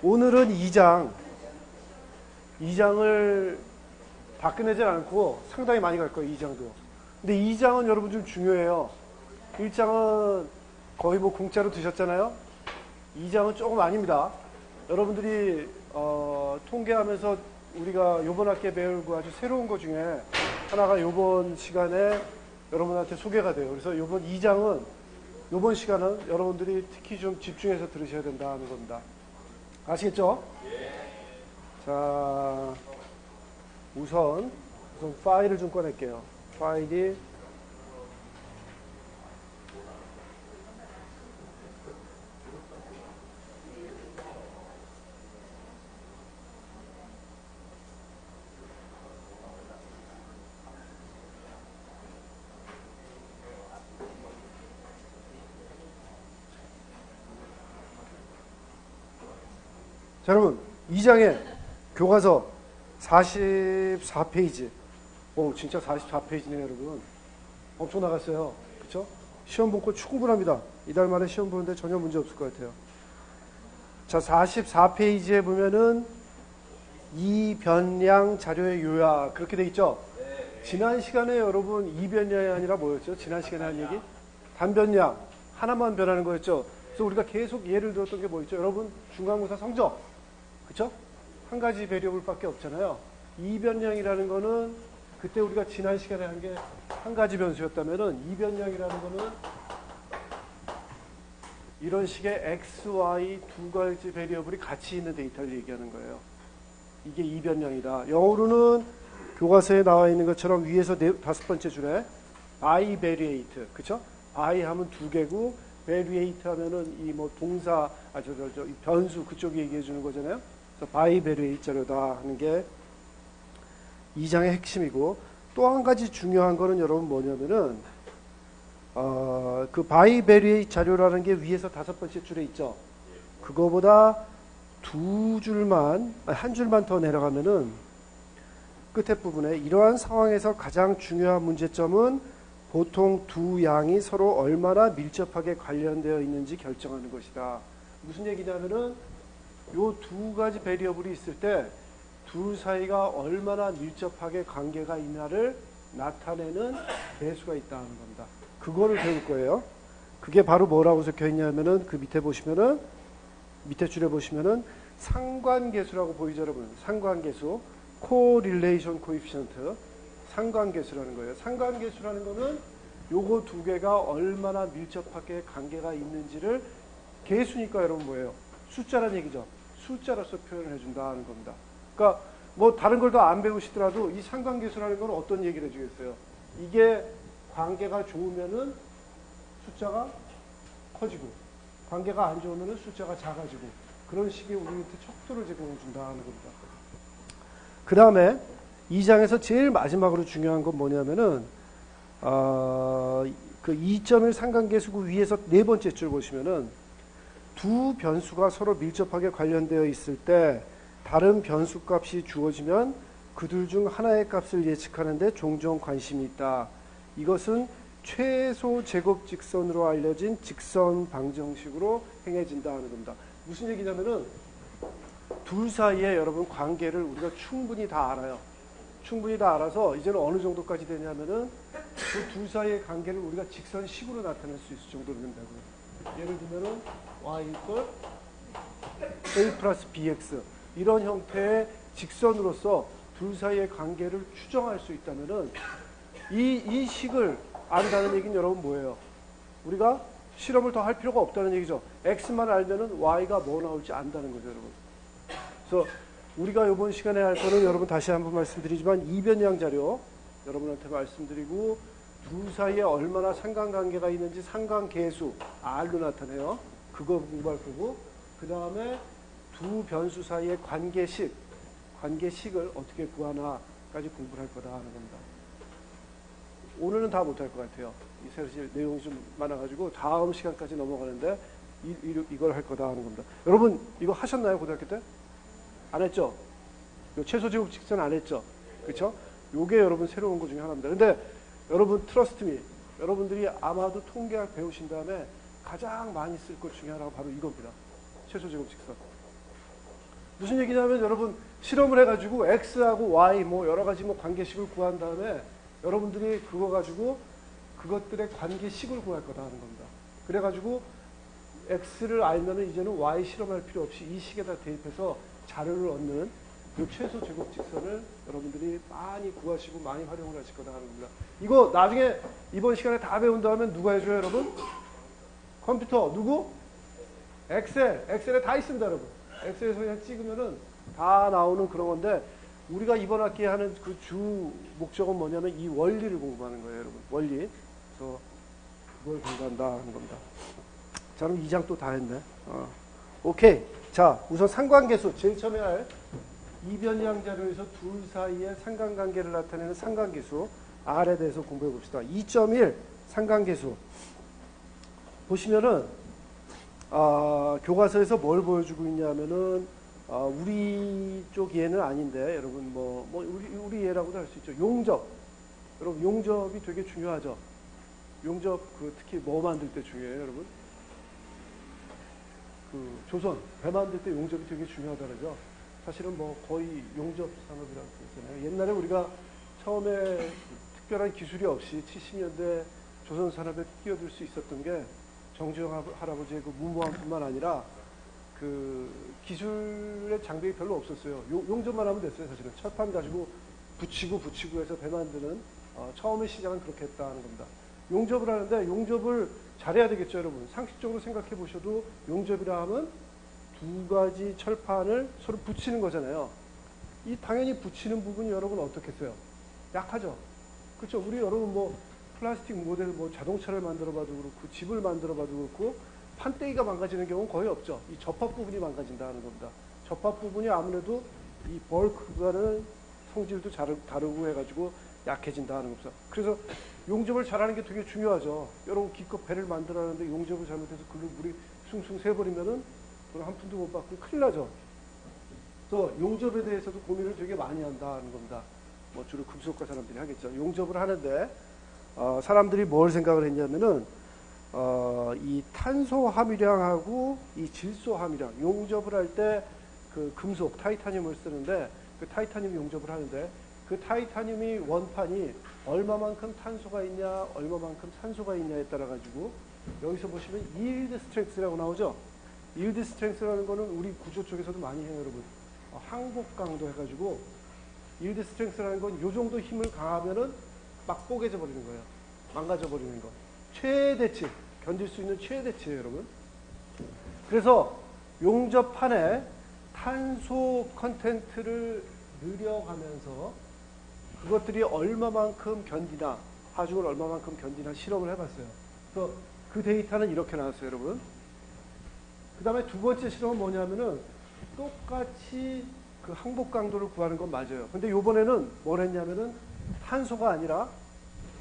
오늘은 2장을 다 끝내진 않고 상당히 많이 갈 거예요, 2장도. 근데 2장은 여러분 좀 중요해요. 1장은 거의 뭐 공짜로 드셨잖아요. 2장은 조금 아닙니다. 여러분들이 통계하면서 우리가 요번 학기에 배우고 아주 새로운 것 중에 하나가 요번 시간에 여러분한테 소개가 돼요. 그래서 요번 2장은 요번 시간은 여러분들이 특히 좀 집중해서 들으셔야 된다는 겁니다. 아시겠죠? 자, 우선 파일을 좀 꺼낼게요. 파일이 자, 여러분 2장에 교과서 44페이지. 오, 진짜 44페이지네요, 여러분. 엄청 나갔어요. 그쵸? 시험 본 거 충분합니다. 이달 말에 시험 보는데 전혀 문제 없을 것 같아요. 자, 44페이지에 보면은 이변량 자료의 요약 그렇게 돼 있죠? 지난 시간에 여러분 이변량이 아니라 뭐였죠? 지난 시간에 한 얘기? 단변량 하나만 변하는 거였죠? 그래서 우리가 계속 예를 들었던 게 뭐 있죠? 여러분 중간고사 성적, 그쵸? 한 가지 베리어블밖에 없잖아요. 이변량이라는 거는 그때 우리가 지난 시간에 한 게 한 가지 변수였다면은 이변량이라는 거는 이런 식의 x, y 두 가지 베리어블이 같이 있는 데이터를 얘기하는 거예요. 이게 이변량이다. 영어로는 교과서에 나와 있는 것처럼 위에서 다섯 번째 줄에 bivariate, 그쵸? by 하면 두 개고 variate 하면은 이 뭐 동사, 이 변수 그쪽이 얘기해 주는 거잖아요. 그래서 bivariate 자료다 하는 게 2장의 핵심이고, 또 한 가지 중요한 거는 여러분 뭐냐면은 그 bivariate 자료라는 게 위에서 다섯 번째 줄에 있죠. 그거보다 한 줄만 더 내려가면은 끝에 부분에 이러한 상황에서 가장 중요한 문제점은 보통 두 양이 서로 얼마나 밀접하게 관련되어 있는지 결정하는 것이다. 무슨 얘기냐면은 요 두 가지 베리어블이 있을 때 둘 사이가 얼마나 밀접하게 관계가 있나를 나타내는 배수가 있다는 겁니다. 그거를 배울 거예요. 그게 바로 뭐라고 적혀 있냐면은 그 밑에 보시면은 밑에 줄에 보시면은 상관계수라고 보이죠, 여러분? 상관계수, correlation coefficient, 상관계수라는 거예요. 상관계수라는 거는 요거 두 개가 얼마나 밀접하게 관계가 있는지를, 계수니까 여러분 뭐예요? 숫자라는 얘기죠. 숫자로서 표현을 해준다는 겁니다. 그러니까 뭐 다른 걸 더 안 배우시더라도 이 상관계수라는 건 어떤 얘기를 해주겠어요? 이게 관계가 좋으면은 숫자가 커지고, 관계가 안 좋으면은 숫자가 작아지고, 그런 식의 우리한테 척도를 제공해 준다는 겁니다. 그 다음에 2장에서 제일 마지막으로 중요한 건 뭐냐면은 그 2.1 상관계수구 위에서 네 번째 줄 보시면은 두 변수가 서로 밀접하게 관련되어 있을 때 다른 변수 값이 주어지면 그들 중 하나의 값을 예측하는데 종종 관심이 있다. 이것은 최소 제곱 직선으로 알려진 직선 방정식으로 행해진다 하는 겁니다. 무슨 얘기냐면은 둘 사이에 여러분 관계를 우리가 충분히 다 알아요. 충분히 다 알아서 이제는 어느 정도까지 되냐면은 그 둘 사이의 관계를 우리가 직선식으로 나타낼 수 있을 정도로 된다고요. 예를 들면은 y equal a 플러스 bx 이런 형태의 직선으로서 둘 사이의 관계를 추정할 수 있다면은 이 식을 안다는 얘기는 여러분 뭐예요? 우리가 실험을 더 할 필요가 없다는 얘기죠. x만 알면은 y가 뭐 나올지 안다는 거죠, 여러분. 그래서 우리가 이번 시간에 할 거는 여러분 다시 한번 말씀드리지만 이변량 자료 여러분한테 말씀드리고, 둘 사이에 얼마나 상관관계가 있는지 상관계수 R로 나타내요. 그거 공부할 거고, 그 다음에 두 변수 사이의 관계식을 어떻게 구하나까지 공부를 할 거다 하는 겁니다. 오늘은 다 못할 것 같아요. 이 사실 내용이 좀 많아가지고 다음 시간까지 넘어가는데 이걸 할 거다 하는 겁니다. 여러분 이거 하셨나요? 고등학교 때? 안 했죠? 최소 제곱 직선 안 했죠? 그렇죠? 요게 여러분 새로운 것 중에 하나입니다. 근데 여러분 트러스트 미, 여러분들이 아마도 통계학 배우신 다음에 가장 많이 쓸 것 중에 하나가 바로 이겁니다. 최소 제곱 직선. 무슨 얘기냐면 여러분 실험을 해가지고 x하고 y 뭐 여러 가지 뭐 관계식을 구한 다음에 여러분들이 그거 가지고 그것들의 관계식을 구할 거다 하는 겁니다. 그래가지고 x를 알면은 이제는 y 실험할 필요 없이 이 식에다 대입해서 자료를 얻는 그 최소 제곱 직선을 여러분들이 많이 구하시고 많이 활용을 하실 거다 하는 겁니다. 이거 나중에 이번 시간에 다 배운 다음에 누가 해줘요, 여러분? 컴퓨터 누구? 엑셀에 다 있습니다, 여러분. 엑셀에서 그냥 찍으면은 다 나오는 그런 건데 우리가 이번 학기에 하는 그 주 목적은 뭐냐면 이 원리를 공부하는 거예요, 여러분. 원리. 그래서 그걸 공부한다 하는 겁니다. 자, 그럼 2장 또 다 했네. 오케이. 자, 우선 상관계수. 제일 처음에 할 이변량 자료에서 둘 사이의 상관관계를 나타내는 상관계수. R에 대해서 공부해 봅시다. 2.1 상관계수. 보시면은 교과서에서 뭘 보여주고 있냐면은 우리 쪽 예는 아닌데 여러분 우리 예라고도 할 수 있죠. 용접. 여러분 용접이 되게 중요하죠. 용접 특히 뭐 만들 때 중요해요, 여러분? 조선 배 만들 때 용접이 되게 중요하다 그러죠. 사실은 뭐 거의 용접 산업이라고 했잖아요. 옛날에 우리가 처음에 특별한 기술이 없이 70년대 조선 산업에 뛰어들 수 있었던 게 정주영 할아버지의 그 무모함뿐만 아니라 그 기술의 장벽이 별로 없었어요. 용접만 하면 됐어요. 사실은 철판 가지고 붙이고 해서 배 만드는 처음의 시작은 그렇게 했다는 겁니다. 용접을 하는데 용접을 잘해야 되겠죠, 여러분. 상식적으로 생각해 보셔도 용접이라 하면 두 가지 철판을 서로 붙이는 거잖아요. 이 당연히 붙이는 부분이 여러분 어떻겠어요? 약하죠. 그렇죠. 우리 여러분 뭐 플라스틱 모델 뭐 자동차를 만들어 봐도 그렇고 집을 만들어 봐도 그렇고 판때기가 망가지는 경우는 거의 없죠. 이 접합 부분이 망가진다는 겁니다. 접합 부분이 아무래도 이 벌크가는 성질도 다르고 해가지고 약해진다는 겁니다. 그래서 용접을 잘하는 게 되게 중요하죠. 여러분 기껏 배를 만들어하는데 용접을 잘못해서 글로 물이 숭숭 새버리면은 돈 한 푼도 못 받고 큰일 나죠. 또 용접에 대해서도 고민을 되게 많이 한다는 겁니다. 뭐 주로 금속과 사람들이 하겠죠. 용접을 하는데 사람들이 뭘 생각을 했냐면은 이 탄소 함유량하고 이 질소 함유량 용접을 할 때 그 금속 타이타늄을 쓰는데 그 타이타늄 용접을 하는데 그 타이타늄이 원판이 얼마만큼 탄소가 있냐 얼마만큼 산소가 있냐에 따라 가지고 여기서 보시면 yield strength라고 나오죠. yield strength라는 거는 우리 구조 쪽에서도 많이 해요, 여러분. 항복 강도 해가지고 yield strength라는 건 요 정도 힘을 가하면은 막 뽀개져 버리는 거예요. 망가져 버리는 거. 최대치 견딜 수 있는 최대치예요, 여러분. 그래서 용접판에 탄소 컨텐트를 늘려가면서 그것들이 얼마만큼 견디나 하중을 얼마만큼 견디나 실험을 해봤어요. 그래서 그 데이터는 이렇게 나왔어요, 여러분. 그 다음에 두 번째 실험은 뭐냐면은 똑같이 그 항복 강도를 구하는 건 맞아요. 근데 요번에는 뭘 했냐면은 탄소가 아니라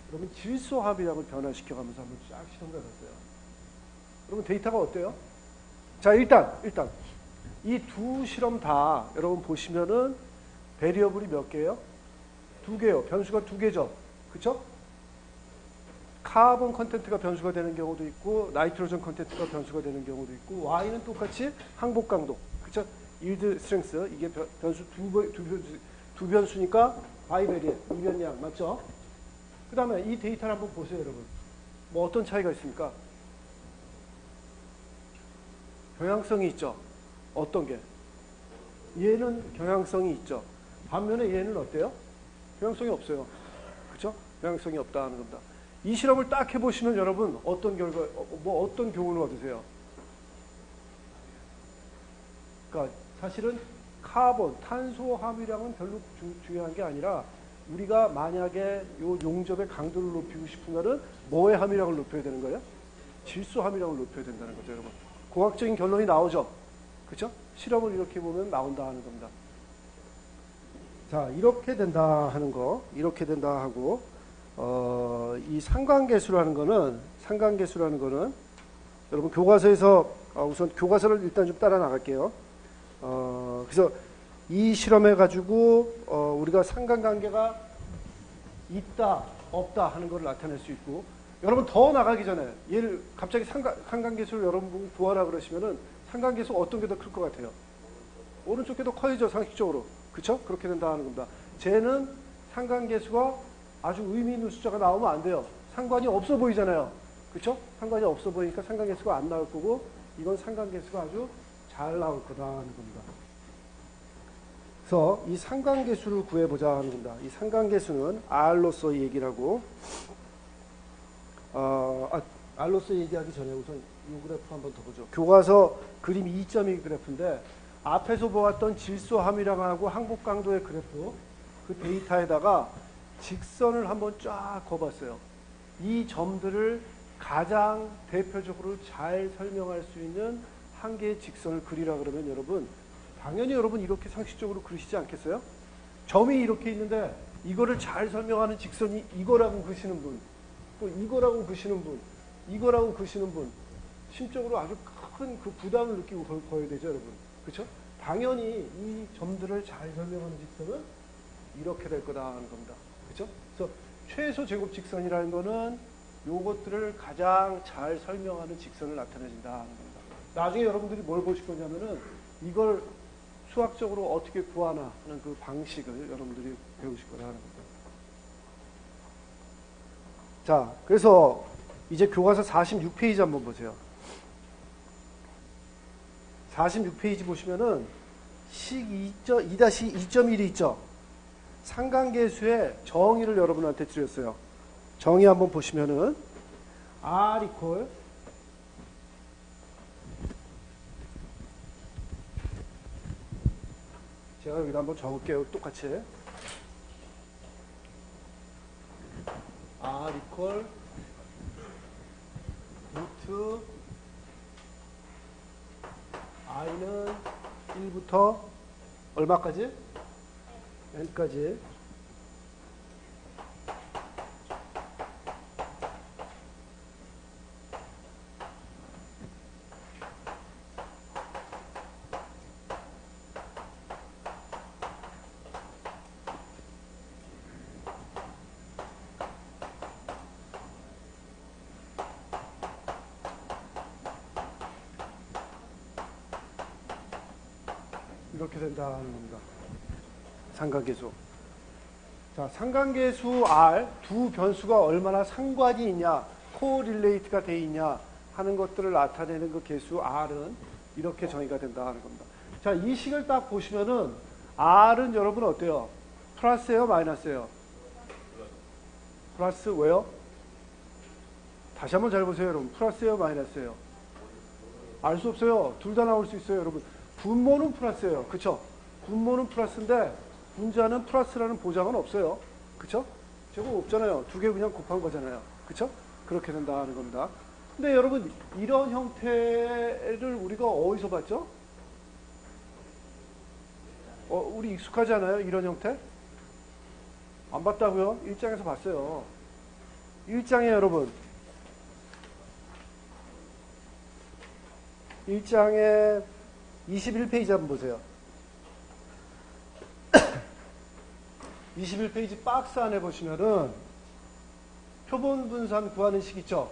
여러분 질소 함유량을 변화시켜가면서 한번 쫙 실험을 해봤어요. 여러분 데이터가 어때요? 자, 일단 이 두 실험 다 여러분 보시면은 베리어블이 몇 개예요? 두 개요. 변수가 두 개죠. 그쵸? 카본 컨텐트가 변수가 되는 경우도 있고 나이트로젠 컨텐트가 변수가 되는 경우도 있고 Y는 똑같이 항복 강도. 그쵸? yield strength 이게 변수 두 변수니까 바이베리엣 이변량 맞죠? 그 다음에 이 데이터를 한번 보세요, 여러분. 뭐 어떤 차이가 있습니까? 경향성이 있죠. 어떤 게? 얘는 경향성이 있죠. 반면에 얘는 어때요? 경향성이 없어요. 그렇죠? 경향성이 없다는 겁니다. 이 실험을 딱 해보시면 여러분 어떤 결과, 어떤 교훈을 얻으세요? 그러니까 사실은 카본, 탄소 함유량은 별로 중요한 게 아니라 우리가 만약에 요 용접의 강도를 높이고 싶으면은 뭐의 함유량을 높여야 되는 거예요? 질소 함유량을 높여야 된다는 거죠, 여러분. 공학적인 결론이 나오죠. 그렇죠? 실험을 이렇게 보면 나온다 하는 겁니다. 자, 이렇게 된다 하는 거, 이렇게 된다 하고 이 상관계수라는 거는 여러분 교과서에서 우선 교과서를 일단 좀 따라 나갈게요. 그래서 이 실험해 가지고 우리가 상관관계가 있다 없다 하는 걸 나타낼 수 있고 여러분 더 나가기 전에 얘를 갑자기 상관계수를 여러분 보고 구하라 그러시면은 상관계수 어떤 게 더 클 것 같아요? 오른쪽 게 더 커야죠, 상식적으로. 그쵸? 그렇게 된다는 겁니다. 쟤는 상관계수가 아주 의미 있는 숫자가 나오면 안 돼요. 상관이 없어 보이잖아요. 그쵸? 상관이 없어 보이니까 상관계수가 안 나올 거고, 이건 상관계수가 아주 잘 나올 거다는 겁니다. 그래서 이 상관계수를 구해보자 하는 겁니다. 이 상관계수는 R로서 얘기를 하고, R로서 얘기하기 전에 우선 이 그래프 한번 더 보죠. 교과서 그림 2.2 그래프인데, 앞에서 보았던 질소 함유량하고 항복 강도의 그래프, 그 데이터에다가 직선을 한번 쫙 그어봤어요. 이 점들을 가장 대표적으로 잘 설명할 수 있는 한 개의 직선을 그리라 그러면 여러분, 당연히 여러분 이렇게 상식적으로 그리시지 않겠어요? 점이 이렇게 있는데 이거를 잘 설명하는 직선이 이거라고 그시는 분, 또 이거라고 그시는 분, 이거라고 그시는 분, 심적으로 아주 큰 그 부담을 느끼고 거야 되죠, 여러분. 그렇죠? 당연히 이 점들을 잘 설명하는 직선은 이렇게 될 거다라는 겁니다. 그렇죠? 그래서 최소 제곱 직선이라는 거는 요것들을 가장 잘 설명하는 직선을 나타내준다는 겁니다. 나중에 여러분들이 뭘 보실 거냐면은 이걸 수학적으로 어떻게 구하나 하는 그 방식을 여러분들이 배우실 거라는 겁니다. 자, 그래서 이제 교과서 46페이지 한번 보세요. 46페이지 보시면은 식 2-2.1이 있죠. 상관계수의 정의를 여러분한테 드렸어요. 정의 한번 보시면은 R equal 제가 여기다 한번 적을게요. 똑같이 R equal 루트 i는 1부터 얼마까지? n까지. 이렇게 된다는 겁니다. 상관계수. 자, 상관계수 R 두 변수가 얼마나 상관이 있냐, 코릴레이트가 돼 있냐 하는 것들을 나타내는 그 계수 R은 이렇게 정의가 된다는 겁니다. 자, 이 식을 딱 보시면은 R은 여러분 어때요? 플러스예요, 마이너스예요? 플러스 왜요? 다시 한번 잘 보세요, 여러분. 플러스예요, 마이너스예요? 알 수 없어요. 둘 다 나올 수 있어요, 여러분. 분모는 플러스예요. 그쵸? 분모는 플러스인데 분자는 플러스라는 보장은 없어요. 그쵸? 제곱 없잖아요. 두 개 그냥 곱한 거잖아요. 그쵸? 그렇게 된다는 겁니다. 근데 여러분 이런 형태를 우리가 어디서 봤죠? 우리 익숙하지 않아요? 이런 형태? 안 봤다고요? 1장에서 봤어요. 1장에 여러분 1장에 21페이지 한번 보세요. 21페이지 박스 안에 보시면은 표본 분산 구하는 식 있죠?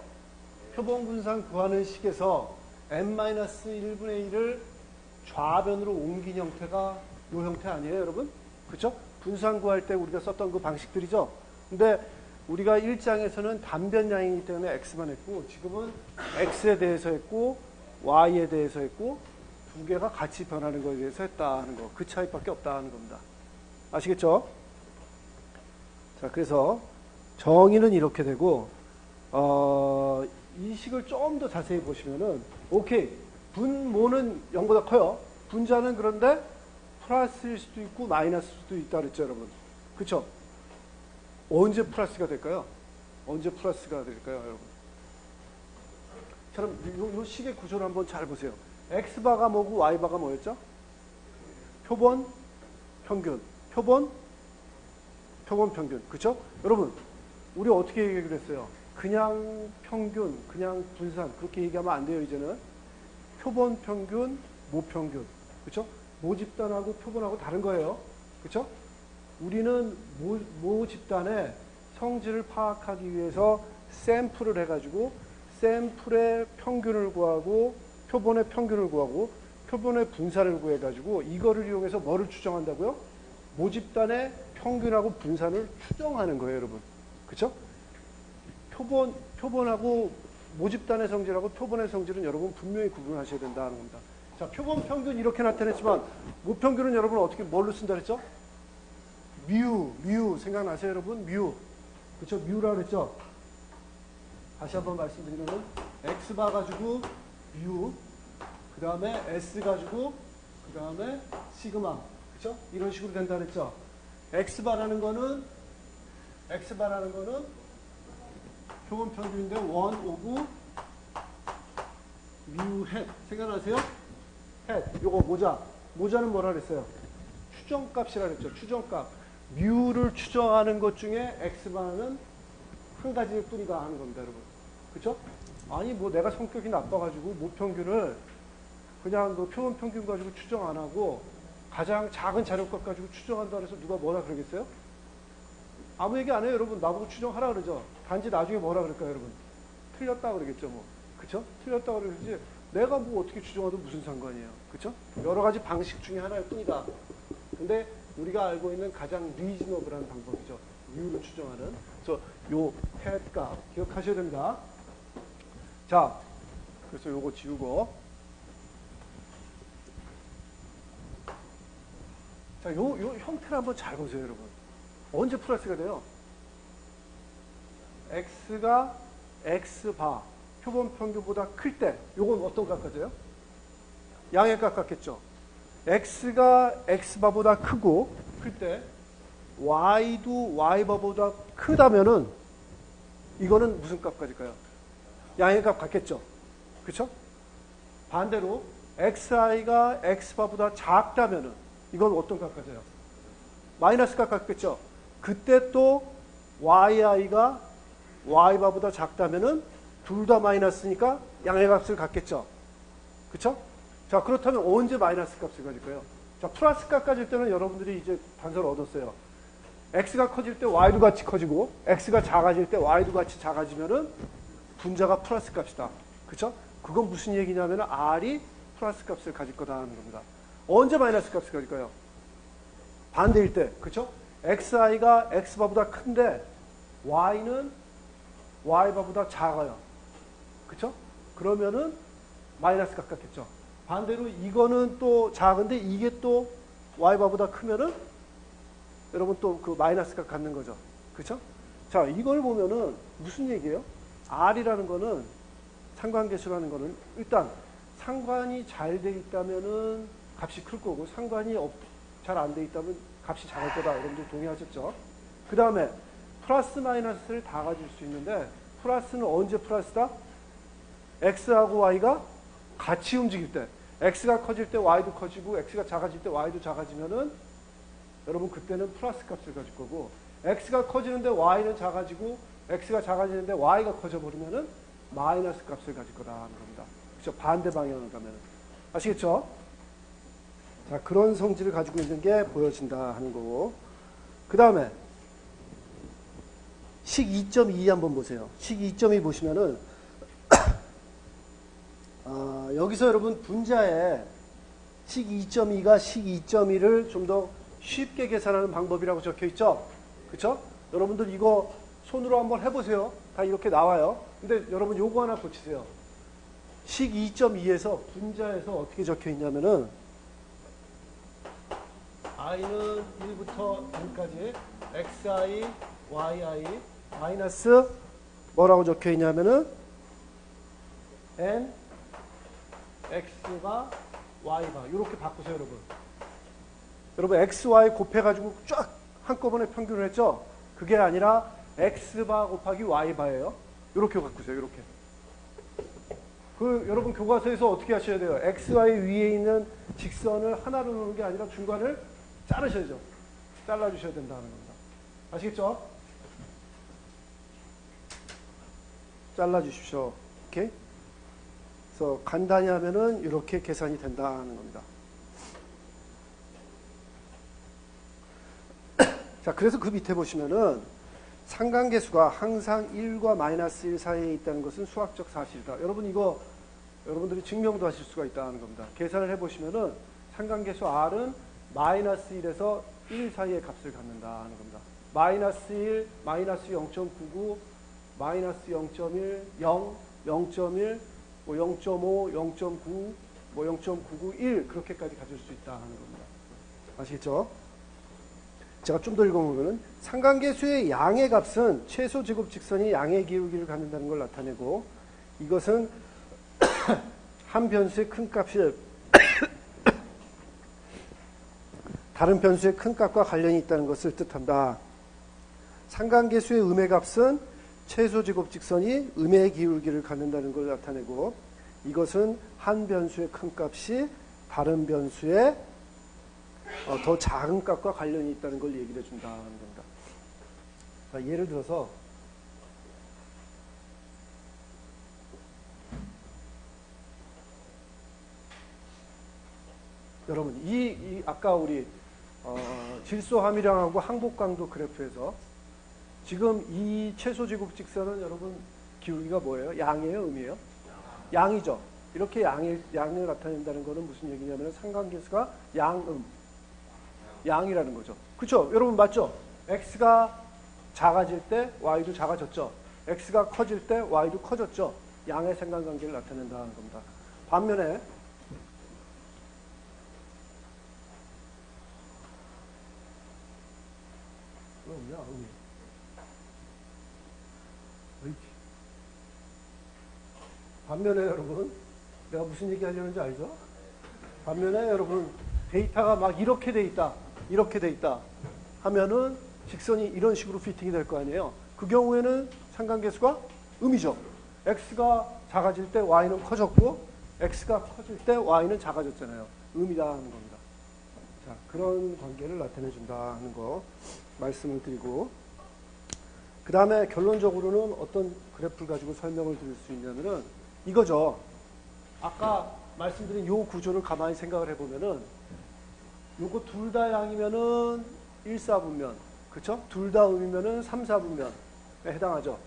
표본 분산 구하는 식에서 n-1분의 1을 좌변으로 옮긴 형태가 이 형태 아니에요, 여러분? 그쵸? 분산 구할 때 우리가 썼던 그 방식들이죠? 근데 우리가 1장에서는 단변량이기 때문에 x만 했고, 지금은 x에 대해서 했고, y에 대해서 했고, 두 개가 같이 변하는 것에 대해서 했다는 거. 그 차이밖에 없다는 겁니다. 아시겠죠? 자, 그래서 정의는 이렇게 되고, 이 식을 좀 더 자세히 보시면은, 오케이. 분모는 0보다 커요. 분자는 그런데 플러스일 수도 있고 마이너스일 수도 있다 그랬죠, 여러분. 그쵸? 언제 플러스가 될까요? 언제 플러스가 될까요, 여러분? 그럼 요 식의 구조를 한번 잘 보세요. x바가 뭐고 y바가 뭐였죠? 표본, 평균. 표본, 평균. 그쵸? 여러분, 우리 어떻게 얘기를 했어요? 그냥 평균, 그냥 분산. 그렇게 얘기하면 안 돼요, 이제는. 표본 평균, 모평균. 그쵸? 모집단하고 표본하고 다른 거예요. 그쵸? 우리는 모집단의 성질을 파악하기 위해서 샘플을 해가지고 샘플의 평균을 구하고 표본의 평균을 구하고 표본의 분산을 구해가지고 이거를 이용해서 뭐를 추정한다고요? 모집단의 평균하고 분산을 추정하는 거예요, 여러분. 그쵸? 표본하고 모집단의 성질하고 표본의 성질은 여러분 분명히 구분하셔야 된다는 겁니다. 자, 표본 평균 이렇게 나타냈지만 모평균은 여러분 어떻게 뭘로 쓴다 그랬죠? 뮤 생각나세요, 여러분? 뮤. 그쵸? 뮤라 그랬죠? 다시 한번 말씀드리면 X바 가지고 뮤, 그 다음에 S 가지고 그 다음에 시그마. 그쵸? 이런 식으로 된다 그랬죠? X바라는 거는 표본 평균인데 1 오브 뮤 햇. 생각나세요? 햇. 요거 모자는 뭐라 그랬어요? 추정값이라 그랬죠. 추정값. 뮤를 추정하는 것 중에 X바는 한 가지일 뿐이다 하는 겁니다, 여러분. 그쵸? 아니, 뭐 내가 성격이 나빠가지고 모평균을 그냥 그 표본 평균 가지고 추정 안 하고 가장 작은 자료값 가지고 추정한다 그래서 누가 뭐라 그러겠어요? 아무 얘기 안 해요, 여러분. 나보고 추정하라 그러죠. 단지 나중에 뭐라 그럴까요, 여러분? 틀렸다 그러겠죠, 뭐. 그쵸? 틀렸다 그러지. 내가 뭐 어떻게 추정해도 무슨 상관이에요. 그쵸? 여러 가지 방식 중에 하나일 뿐이다. 근데 우리가 알고 있는 가장 리즈너블한 방법이죠. 뮤를 추정하는. 그래서 요 햇값 기억하셔야 됩니다. 자, 그래서 요거 지우고. 자, 요 형태를 한번 잘 보세요, 여러분. 언제 플러스가 돼요? X가 X바, 표본 평균보다 클 때, 요건 어떤 값 같아요? 양의 값 같겠죠? X가 X바보다 크고, 클 때, Y도 Y바보다 크다면은, 이거는 무슨 값 가질까요? 양의 값 같겠죠? 그쵸? 반대로, XI가 X바보다 작다면은, 이건 어떤 값 가져요? 마이너스 값 같겠죠? 그때 또 yi가 y바보다 작다면은 둘 다 마이너스니까 양의 값을 갖겠죠? 그쵸? 자, 그렇다면 언제 마이너스 값을 가질 거예요? 자, 플러스 값 가질 때는 여러분들이 이제 단서를 얻었어요. x가 커질 때 y도 같이 커지고 x가 작아질 때 y도 같이 작아지면은 분자가 플러스 값이다. 그쵸? 그건 무슨 얘기냐면 r이 플러스 값을 가질 거다 하는 겁니다. 언제 마이너스 값을 가질까요? 반대일 때. 그쵸? xi가 x바보다 큰데 y는 y바보다 작아요. 그쵸? 그러면은 마이너스 값 같겠죠. 반대로 이거는 또 작은데 이게 또 y바보다 크면은 여러분 또 그 마이너스 값 갖는 거죠. 그쵸? 자, 이걸 보면은 무슨 얘기예요? r이라는 거는 상관계수라는 거는 일단 상관이 잘 돼 있다면은 값이 클 거고 상관이 잘 안 돼 있다면 값이 작을 거다. 여러분들 동의하셨죠? 그 다음에 플러스 마이너스를 다 가질 수 있는데 플러스는 언제 플러스다? x하고 y가 같이 움직일 때. x가 커질 때 y도 커지고 x가 작아질 때 y도 작아지면은 여러분 그때는 플러스 값을 가질 거고 x가 커지는데 y는 작아지고 x가 작아지는데 y가 커져 버리면은 마이너스 값을 가질 거다 하는 겁니다. 그렇죠? 반대 방향을 가면은. 아시겠죠? 자, 그런 성질을 가지고 있는 게 보여진다 하는 거고. 그 다음에 식 2.2 한번 보세요. 식 2.2 보시면은 여기서 여러분 분자에 식 2.2가 식 2.1을 좀 더 쉽게 계산하는 방법이라고 적혀 있죠? 그쵸? 여러분들 이거 손으로 한번 해보세요. 다 이렇게 나와요. 근데 여러분 요거 하나 고치세요. 식 2.2에서 분자에서 어떻게 적혀 있냐면은 i는 1부터 n까지 xi, yi 마이너스 뭐라고 적혀 있냐면은 n x가 y가 이렇게 바꾸세요, 여러분. 여러분 x, y 곱해가지고 쫙 한꺼번에 평균을 했죠? 그게 아니라 x바 곱하기 y바예요. 이렇게 바꾸세요, 이렇게. 그 여러분 교과서에서 어떻게 하셔야 돼요? x, y 위에 있는 직선을 하나로 놓는 게 아니라 중간을 자르셔야죠. 잘라주셔야 된다는 겁니다. 아시겠죠? 잘라주십시오. 오케이? 그래서 간단히 하면은 이렇게 계산이 된다는 겁니다. 자, 그래서 그 밑에 보시면은 상관계수가 항상 1과 마이너스 1 사이에 있다는 것은 수학적 사실이다. 여러분 이거 여러분들이 증명도 하실 수가 있다는 겁니다. 계산을 해보시면은 상관계수 R은 마이너스 1에서 1 사이의 값을 갖는다는 겁니다. 마이너스 1, 마이너스 0.99, 마이너스 0.1, 0, 0.1, 뭐 0.5, 0.9, 뭐 0.991 그렇게까지 가질 수 있다는 겁니다. 아시겠죠? 제가 좀 더 읽어보면은 상관계수의 양의 값은 최소 제곱 직선이 양의 기울기를 갖는다는 걸 나타내고 이것은 한 변수의 큰 값이 다른 변수의 큰 값과 관련이 있다는 것을 뜻한다. 상관계수의 음의 값은 최소 제곱 직선이 음의 기울기를 갖는다는 걸 나타내고 이것은 한 변수의 큰 값이 다른 변수의 더 작은 값과 관련이 있다는 걸 얘기를 해준다는 겁니다. 자, 예를 들어서 여러분 이 아까 우리 질소 함유량하고 항복 강도 그래프에서 지금 이 최소 제곱 직선은 여러분 기울기가 뭐예요? 양이에요? 음이에요? 양이죠. 이렇게 양을 나타낸다는 것은 무슨 얘기냐면 상관계수가 양이라는 거죠. 그렇죠? 여러분 맞죠? x가 작아질 때 y도 작아졌죠. x가 커질 때 y도 커졌죠. 양의 상관관계를 나타낸다는 겁니다. 반면에 반면에 여러분 내가 무슨 얘기 하려는지 알죠? 반면에 여러분 데이터가 막 이렇게 돼 있다 하면은 직선이 이런 식으로 피팅이 될 거 아니에요. 그 경우에는 상관계수가 음이죠. x가 작아질 때 y는 커졌고 x가 커질 때 y는 작아졌잖아요. 음이다 하는 겁니다. 자, 그런 관계를 나타내 준다 하는 거 말씀을 드리고 그 다음에 결론적으로는 어떤 그래프를 가지고 설명을 드릴 수 있냐면은 이거죠. 아까 말씀드린 요 구조를 가만히 생각을 해보면은 요거 둘 다 양이면은 1, 4분면 그쵸? 둘 다 음이면은 3, 4분면에 해당하죠.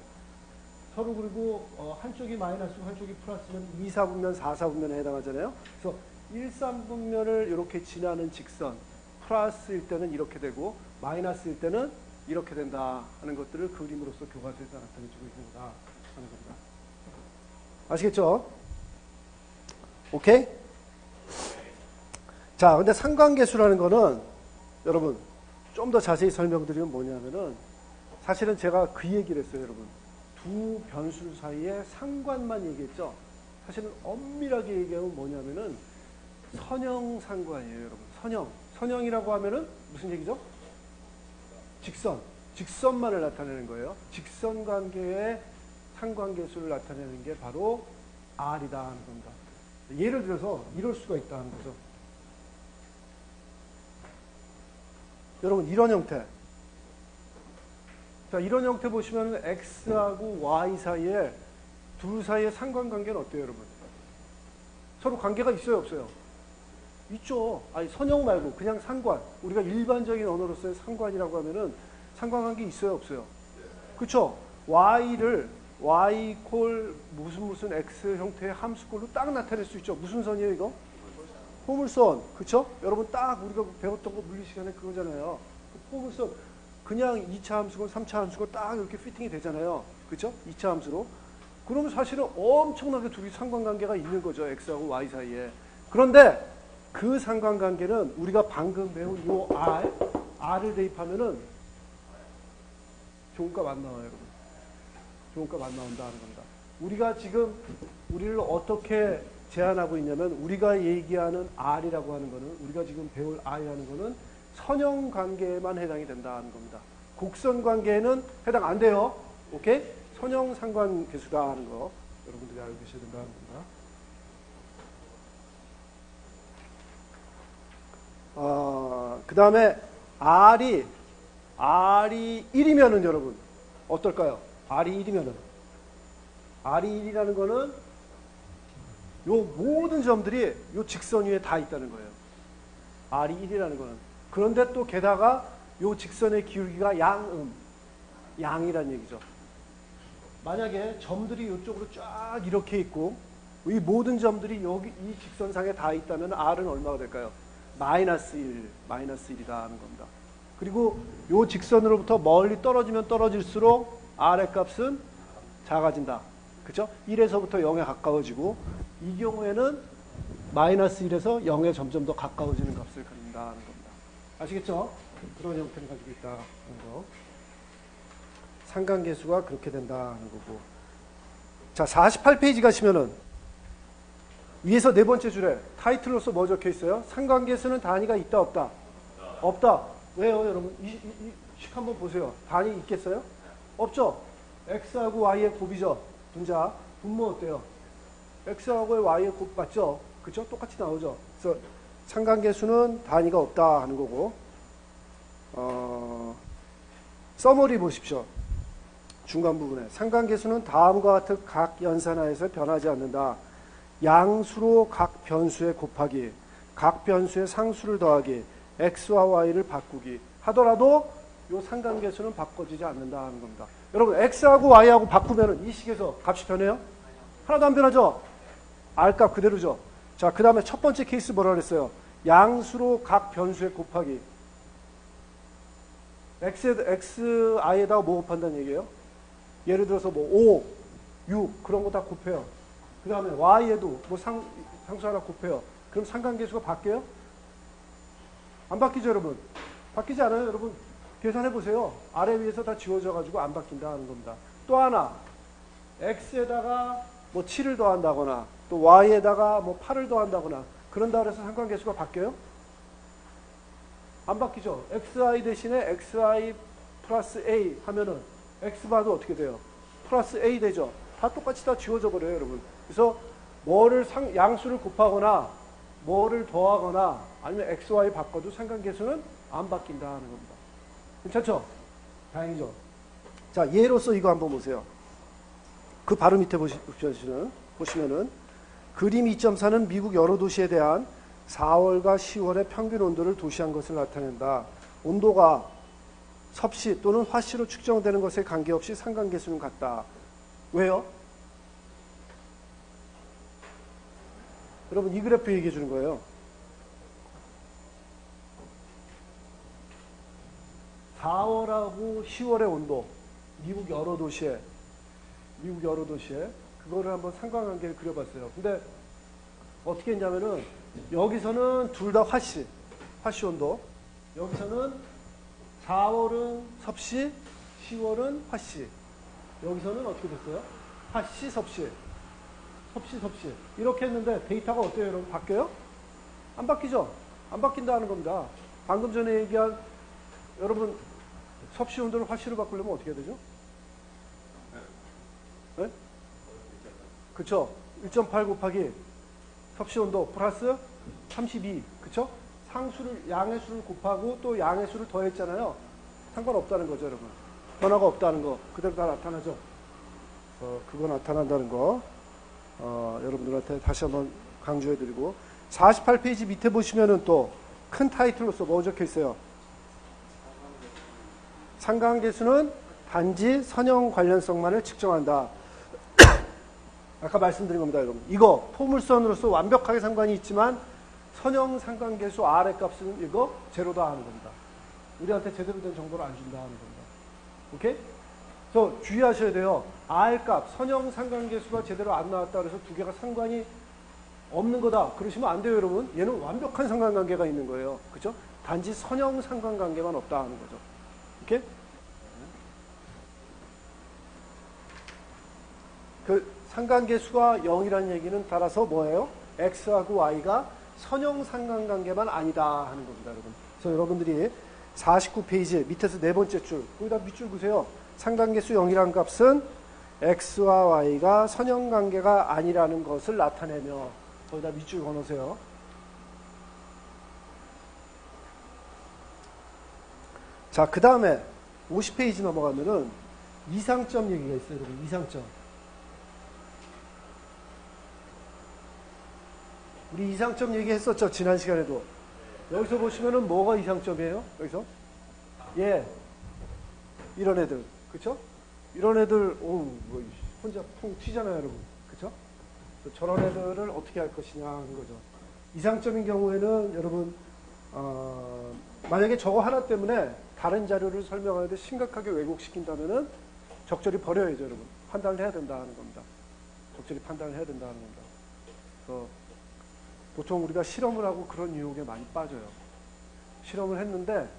서로 그리고 한쪽이 마이너스고 한쪽이 플러스면 2, 4분면, 4, 4분면에 해당하잖아요. 그래서 1, 3분면을 이렇게 지나는 직선 플러스일 때는 이렇게 되고 마이너스일 때는 이렇게 된다 하는 것들을 그림으로써 교과서에서 나타내주고 있는 거다 하는 겁니다. 아시겠죠? 오케이? 자, 근데 상관계수라는 거는 여러분 좀 더 자세히 설명드리면 뭐냐면은 사실은 제가 그 얘기를 했어요, 여러분. 두 변수 사이의 상관만 얘기했죠. 사실은 엄밀하게 얘기하면 뭐냐면은 선형 상관이에요, 여러분. 선형이라고 하면은 무슨 얘기죠? 직선만을 나타내는 거예요. 직선 관계의 상관계수를 나타내는 게 바로 R이다 하는 겁니다. 예를 들어서 이럴 수가 있다는 거죠. 여러분 이런 형태. 자, 이런 형태 보시면 X하고 Y 사이에 둘 사이의 상관관계는 어때요, 여러분? 서로 관계가 있어요, 없어요? 있죠. 아니, 선형 말고 그냥 상관. 우리가 일반적인 언어로서의 상관이라고 하면은 상관관계 있어요, 없어요? 그쵸? Y를 Y 콜 무슨 X 형태의 함수꼴로 딱 나타낼 수 있죠. 무슨 선이에요, 이거? 포물선. 그쵸? 여러분 딱 우리가 배웠던 거 물리 시간에 그거잖아요. 그 포물선. 그냥 2차 함수고 3차 함수고 딱 이렇게 피팅이 되잖아요. 그쵸? 2차 함수로. 그러면 사실은 엄청나게 둘이 상관관계가 있는 거죠. X하고 Y 사이에. 그런데 그 상관관계는 우리가 방금 배운 요 R을 대입하면은 좋은 값 안 나와요, 여러분. 좋은 값 안 나온다는 겁니다. 우리가 지금 우리를 어떻게 제한하고 있냐면 우리가 얘기하는 R이라고 하는 거는 우리가 지금 배울 R이라는 거는 선형 관계에만 해당이 된다는 겁니다. 곡선 관계에는 해당 안 돼요. 오케이? 선형 상관계수다 하는 거 여러분들이 알고 계셔야 된다는 겁니다. 그 다음에 R이 1이면은 여러분 어떨까요? R이 1이면은 R이 1이라는 거는 요 모든 점들이 요 직선 위에 다 있다는 거예요. R이 1이라는 거는. 그런데 또 게다가 요 직선의 기울기가 양이란 얘기죠. 만약에 점들이 이쪽으로 쫙 이렇게 있고 이 모든 점들이 여기 이 직선상에 다 있다면 R은 얼마가 될까요? 마이너스 1, 마이너스 1이다 하는 겁니다. 그리고 이 직선으로부터 멀리 떨어지면 떨어질수록 R의 값은 작아진다. 그죠? 1에서부터 0에 가까워지고 이 경우에는 마이너스 1에서 0에 점점 더 가까워지는 값을 갖는다는 겁니다. 아시겠죠? 그런 형태를 가지고 있다는 거. 상관계수가 그렇게 된다는 거고. 자, 48페이지 가시면은 위에서 네 번째 줄에 타이틀로서 뭐 적혀 있어요? 상관계수는 단위가 있다 없다? 없다. 왜요, 여러분? 이 식 한번 보세요. 단위 있겠어요? 없죠? x하고 y의 곱이죠. 분자. 분모 어때요? x하고 y의 곱 맞죠? 그죠? 똑같이 나오죠. 그래서 상관계수는 단위가 없다 하는 거고. 서머리 보십시오. 중간 부분에 상관계수는 다음과 같은 각 연산하에서 변하지 않는다. 양수로 각 변수에 곱하기, 각 변수의 상수를 더하기, x와 y를 바꾸기 하더라도 이 상관계수는 바꿔지지 않는다 하는 겁니다. 여러분 x하고 y하고 바꾸면 이 식에서 값이 변해요? 하나도 안 변하죠? R값 그대로죠. 자, 그 다음에 첫 번째 케이스 뭐라 그랬어요? 양수로 각 변수에 곱하기. xi에다가 뭐 곱한다는 얘기예요? 예를 들어서 뭐 5, 6 그런 거 다 곱해요. 그 다음에 y에도 뭐 상수 하나 곱해요. 그럼 상관계수가 바뀌어요? 안 바뀌죠, 여러분? 바뀌지 않아요, 여러분? 계산해 보세요. 아래 위에서 다 지워져 가지고 안 바뀐다 하는 겁니다. 또 하나, x에다가 뭐 7을 더한다거나 또 y에다가 뭐 8을 더한다거나 그런다 그래서 상관계수가 바뀌어요? 안 바뀌죠. xi 대신에 xi 플러스 a 하면은 x바도 어떻게 돼요? 플러스 a 되죠. 다 똑같이 다 지워져 버려요, 여러분. 그래서 뭐를 양수를 곱하거나 뭐를 더하거나 아니면 x, y 바꿔도 상관계수는 안 바뀐다 하는 겁니다. 괜찮죠? 다행이죠. 자, 예로서 이거 한번 보세요. 그 바로 밑에 보시면은 그림 2.4는 미국 여러 도시에 대한 4월과 10월의 평균 온도를 도시한 것을 나타낸다. 온도가 섭씨 또는 화씨로 측정되는 것에 관계없이 상관계수는 같다. 왜요? 여러분 이 그래프 얘기해 주는 거예요. 4월하고 10월의 온도, 미국 여러 도시에 그거를 한번 상관관계를 그려봤어요. 근데 어떻게 했냐면은 여기서는 둘 다 화씨 온도, 여기서는 4월은 섭씨, 10월은 화씨. 여기서는 어떻게 됐어요? 화씨, 섭씨. 이렇게 했는데 데이터가 어때요, 여러분? 바뀌어요? 안 바뀌죠? 안 바뀐다는 겁니다. 방금 전에 얘기한 여러분 섭씨 온도를 화씨로 바꾸려면 어떻게 해야 되죠? 네? 그쵸? 1.8 곱하기 섭씨 온도 플러스 32. 그쵸? 상수를, 양의 수를 곱하고 또 양의 수를 더했잖아요. 상관없다는 거죠, 여러분. 변화가 없다는 거. 그대로 다 나타나죠? 그거 나타난다는 거. 여러분들한테 다시 한번 강조해드리고. 48페이지 밑에 보시면은 또 큰 타이틀로서 뭐 적혀 있어요? 상관계수는 단지 선형 관련성만을 측정한다. 아까 말씀드린 겁니다, 여러분. 이거 포물선으로서 완벽하게 상관이 있지만 선형 상관계수 R의 값은 이거 제로다 하는 겁니다. 우리한테 제대로 된 정보를 안 준다 하는 겁니다. 오케이? 그래서 주의하셔야 돼요. R 값, 선형 상관계수가 제대로 안 나왔다 그래서 두 개가 상관이 없는 거다. 그러시면 안 돼요, 여러분. 얘는 완벽한 상관관계가 있는 거예요. 그죠? 단지 선형 상관관계만 없다 하는 거죠. 오케이? 그 상관계수가 0이라는 얘기는 따라서 뭐예요? x하고 y가 선형 상관관계만 아니다 하는 겁니다, 여러분. 그래서 여러분들이 49페이지 밑에서 네 번째 줄, 거기다 밑줄 보세요. 상관계수 0이라는 값은 x와 y가 선형관계가 아니라는 것을 나타내며 거기다 밑줄 걸어놓으세요. 자, 그 다음에 50페이지 넘어가면은 이상점 얘기가 있어요, 여러분. 이상점. 우리 이상점 얘기했었죠, 지난 시간에도. 여기서 보시면은 뭐가 이상점이에요? 여기서? 예. 이런 애들. 그쵸? 이런 애들, 뭐 혼자 통 튀잖아요, 여러분. 그쵸? 저런 애들을 어떻게 할 것이냐 하는 거죠. 이상점인 경우에는 여러분 만약에 저거 하나 때문에 다른 자료를 설명하는데 심각하게 왜곡시킨다면은 적절히 버려야죠, 여러분. 판단을 해야 된다 하는 겁니다. 적절히 판단을 해야 된다 하는 겁니다. 그래서 보통 우리가 실험을 하고 그런 유혹에 많이 빠져요. 실험을 했는데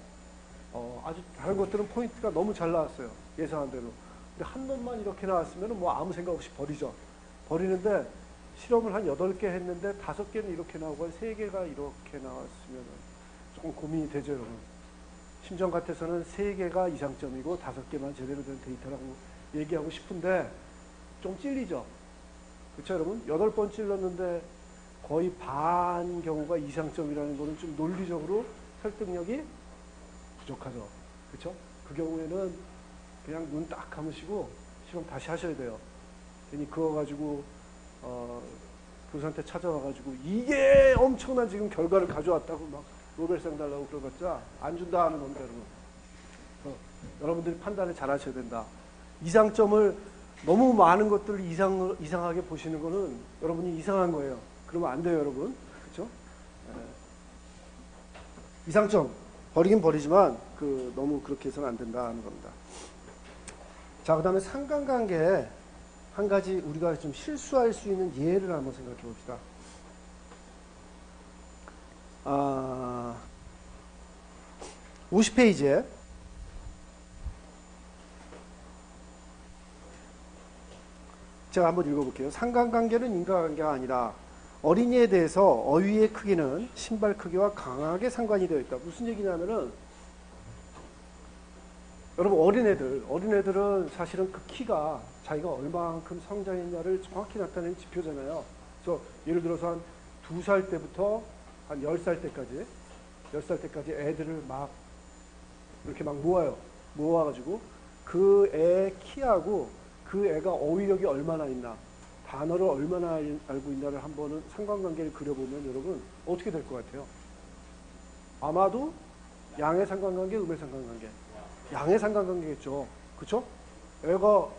아주 다른 것들은 포인트가 너무 잘 나왔어요. 예상한 대로. 근데 한 놈만 이렇게 나왔으면 뭐 아무 생각 없이 버리죠. 버리는데 실험을 한 8개 했는데 5개는 이렇게 나오고 한 3개가 이렇게 나왔으면 조금 고민이 되죠, 여러분. 심정 같아서는 3개가 이상점이고 5개만 제대로 된 데이터라고 얘기하고 싶은데 좀 찔리죠. 그렇죠, 여러분? 8번 찔렀는데 거의 반 경우가 이상점이라는 거는 좀 논리적으로 설득력이 부족하죠. 그렇죠? 그 경우에는 그냥 눈 딱 감으시고 실험 다시 하셔야 돼요. 괜히 그거 가지고 교수한테 찾아와가지고 이게 엄청난 지금 결과를 가져왔다고 막 노벨상 달라고 그러봤자 안 준다 하는 겁니다, 여러분. 여러분들이 판단을 잘 하셔야 된다. 이상점을 너무 많은 것들을 이상하게 보시는 거는 여러분이 이상한 거예요. 그러면 안 돼요, 여러분. 그렇죠? 이상점 버리긴 버리지만 너무 그렇게 해서는 안 된다 하는 겁니다. 자, 그 다음에 상관관계 한 가지 우리가 좀 실수할 수 있는 예를 한번 생각해 봅시다. 50페이지에 제가 한번 읽어볼게요. 상관관계는 인과관계가 아니라 어린이에 대해서 어휘의 크기는 신발 크기와 강하게 상관이 되어 있다. 무슨 얘기냐면은 여러분 어린애들은 사실은 그 키가 자기가 얼마만큼 성장했냐를 정확히 나타내는 지표잖아요. 그래서 예를 들어서 한 2살 때부터 한 10살 때까지 애들을 막 이렇게 막 모아가지고 그 애 키하고 그 애가 어휘력이 얼마나 있나, 단어를 얼마나 알고 있나를 한번은 상관관계를 그려보면 여러분 어떻게 될 것 같아요? 아마도 양의 상관관계, 음의 상관관계. 양의 상관관계겠죠. 그쵸? 애가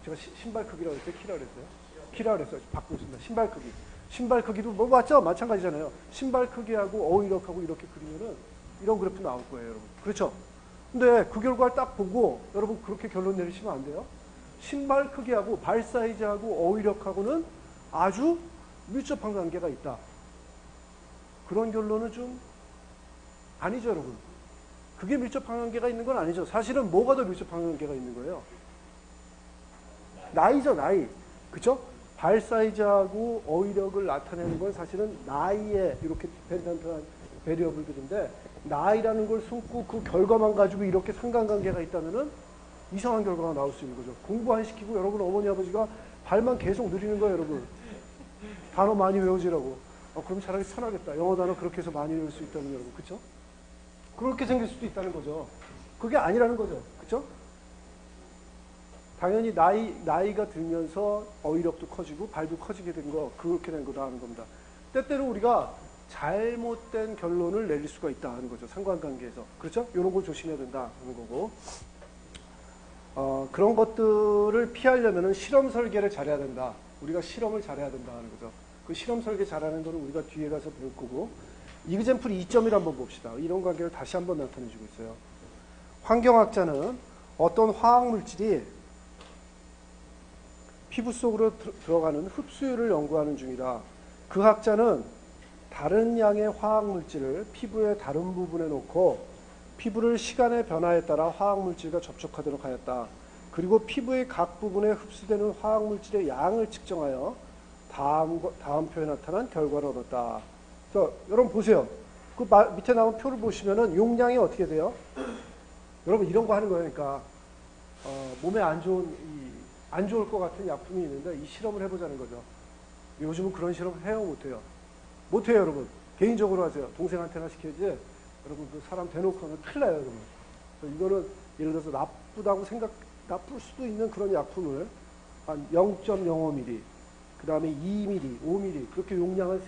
제가 신발 크기라고 했어요? 키라고 했어요? 키라고 했어요. 바꾸고 있습니다. 신발 크기. 신발 크기도 뭐 맞죠? 마찬가지잖아요. 신발 크기하고 어휘력하고 이렇게 그리면은 이런 그래프 나올 거예요, 여러분. 그렇죠? 근데 그 결과를 딱 보고 여러분 그렇게 결론 내리시면 안 돼요. 신발 크기하고 발 사이즈하고 어휘력하고는 아주 밀접한 관계가 있다. 그런 결론은 좀 아니죠, 여러분. 그게 밀접한 관계가 있는 건 아니죠. 사실은 뭐가 더 밀접한 관계가 있는 거예요? 나이죠, 나이. 그쵸? 발 사이즈하고 어휘력을 나타내는 건 사실은 나이에 이렇게 디펜던트한 베리어블들인데 나이라는 걸 숨고 그 결과만 가지고 이렇게 상관관계가 있다면은 이상한 결과가 나올 수 있는 거죠. 공부 안 시키고 여러분 어머니 아버지가 발만 계속 느리는 거예요, 여러분. 단어 많이 외우시라고. 그럼 차라리 편하겠다. 영어 단어 그렇게 해서 많이 외울 수 있다는 여러분. 그쵸? 그렇게 생길 수도 있다는 거죠. 그게 아니라는 거죠. 그쵸? 당연히 나이가 들면서 어휘력도 커지고 발도 커지게 된 거, 그렇게 된 거다 하는 겁니다. 때때로 우리가 잘못된 결론을 내릴 수가 있다 하는 거죠. 상관관계에서. 그렇죠? 이런 걸 조심해야 된다 하는 거고. 그런 것들을 피하려면 실험 설계를 잘해야 된다. 우리가 실험을 잘해야 된다 하는 거죠. 그 실험 설계 잘하는 거는 우리가 뒤에 가서 배울 거고. 이그젠플 2.1 한번 봅시다. 이런 관계를 다시 한번 나타내주고 있어요. 환경학자는 어떤 화학물질이 피부 속으로 들어가는 흡수율을 연구하는 중이다. 그 학자는 다른 양의 화학물질을 피부의 다른 부분에 놓고 피부를 시간의 변화에 따라 화학물질과 접촉하도록 하였다. 그리고 피부의 각 부분에 흡수되는 화학물질의 양을 측정하여 다음 표에 나타난 결과를 얻었다. 여러분 보세요. 그 밑에 나온 표를 보시면은 용량이 어떻게 돼요? 여러분 이런 거 하는 거예요. 그러니까 몸에 안 좋을 것 같은 약품이 있는데 이 실험을 해보자는 거죠. 요즘은 그런 실험 해요, 못해요? 못해요, 여러분. 개인적으로 하세요. 동생한테나 시켜야지. 여러분 그 사람 대놓고 하면 큰일 나요, 여러분. 이거는 예를 들어서 나쁠 수도 있는 그런 약품을 한 0.05mm, 그 다음에 2mm, 5mm 그렇게 용량을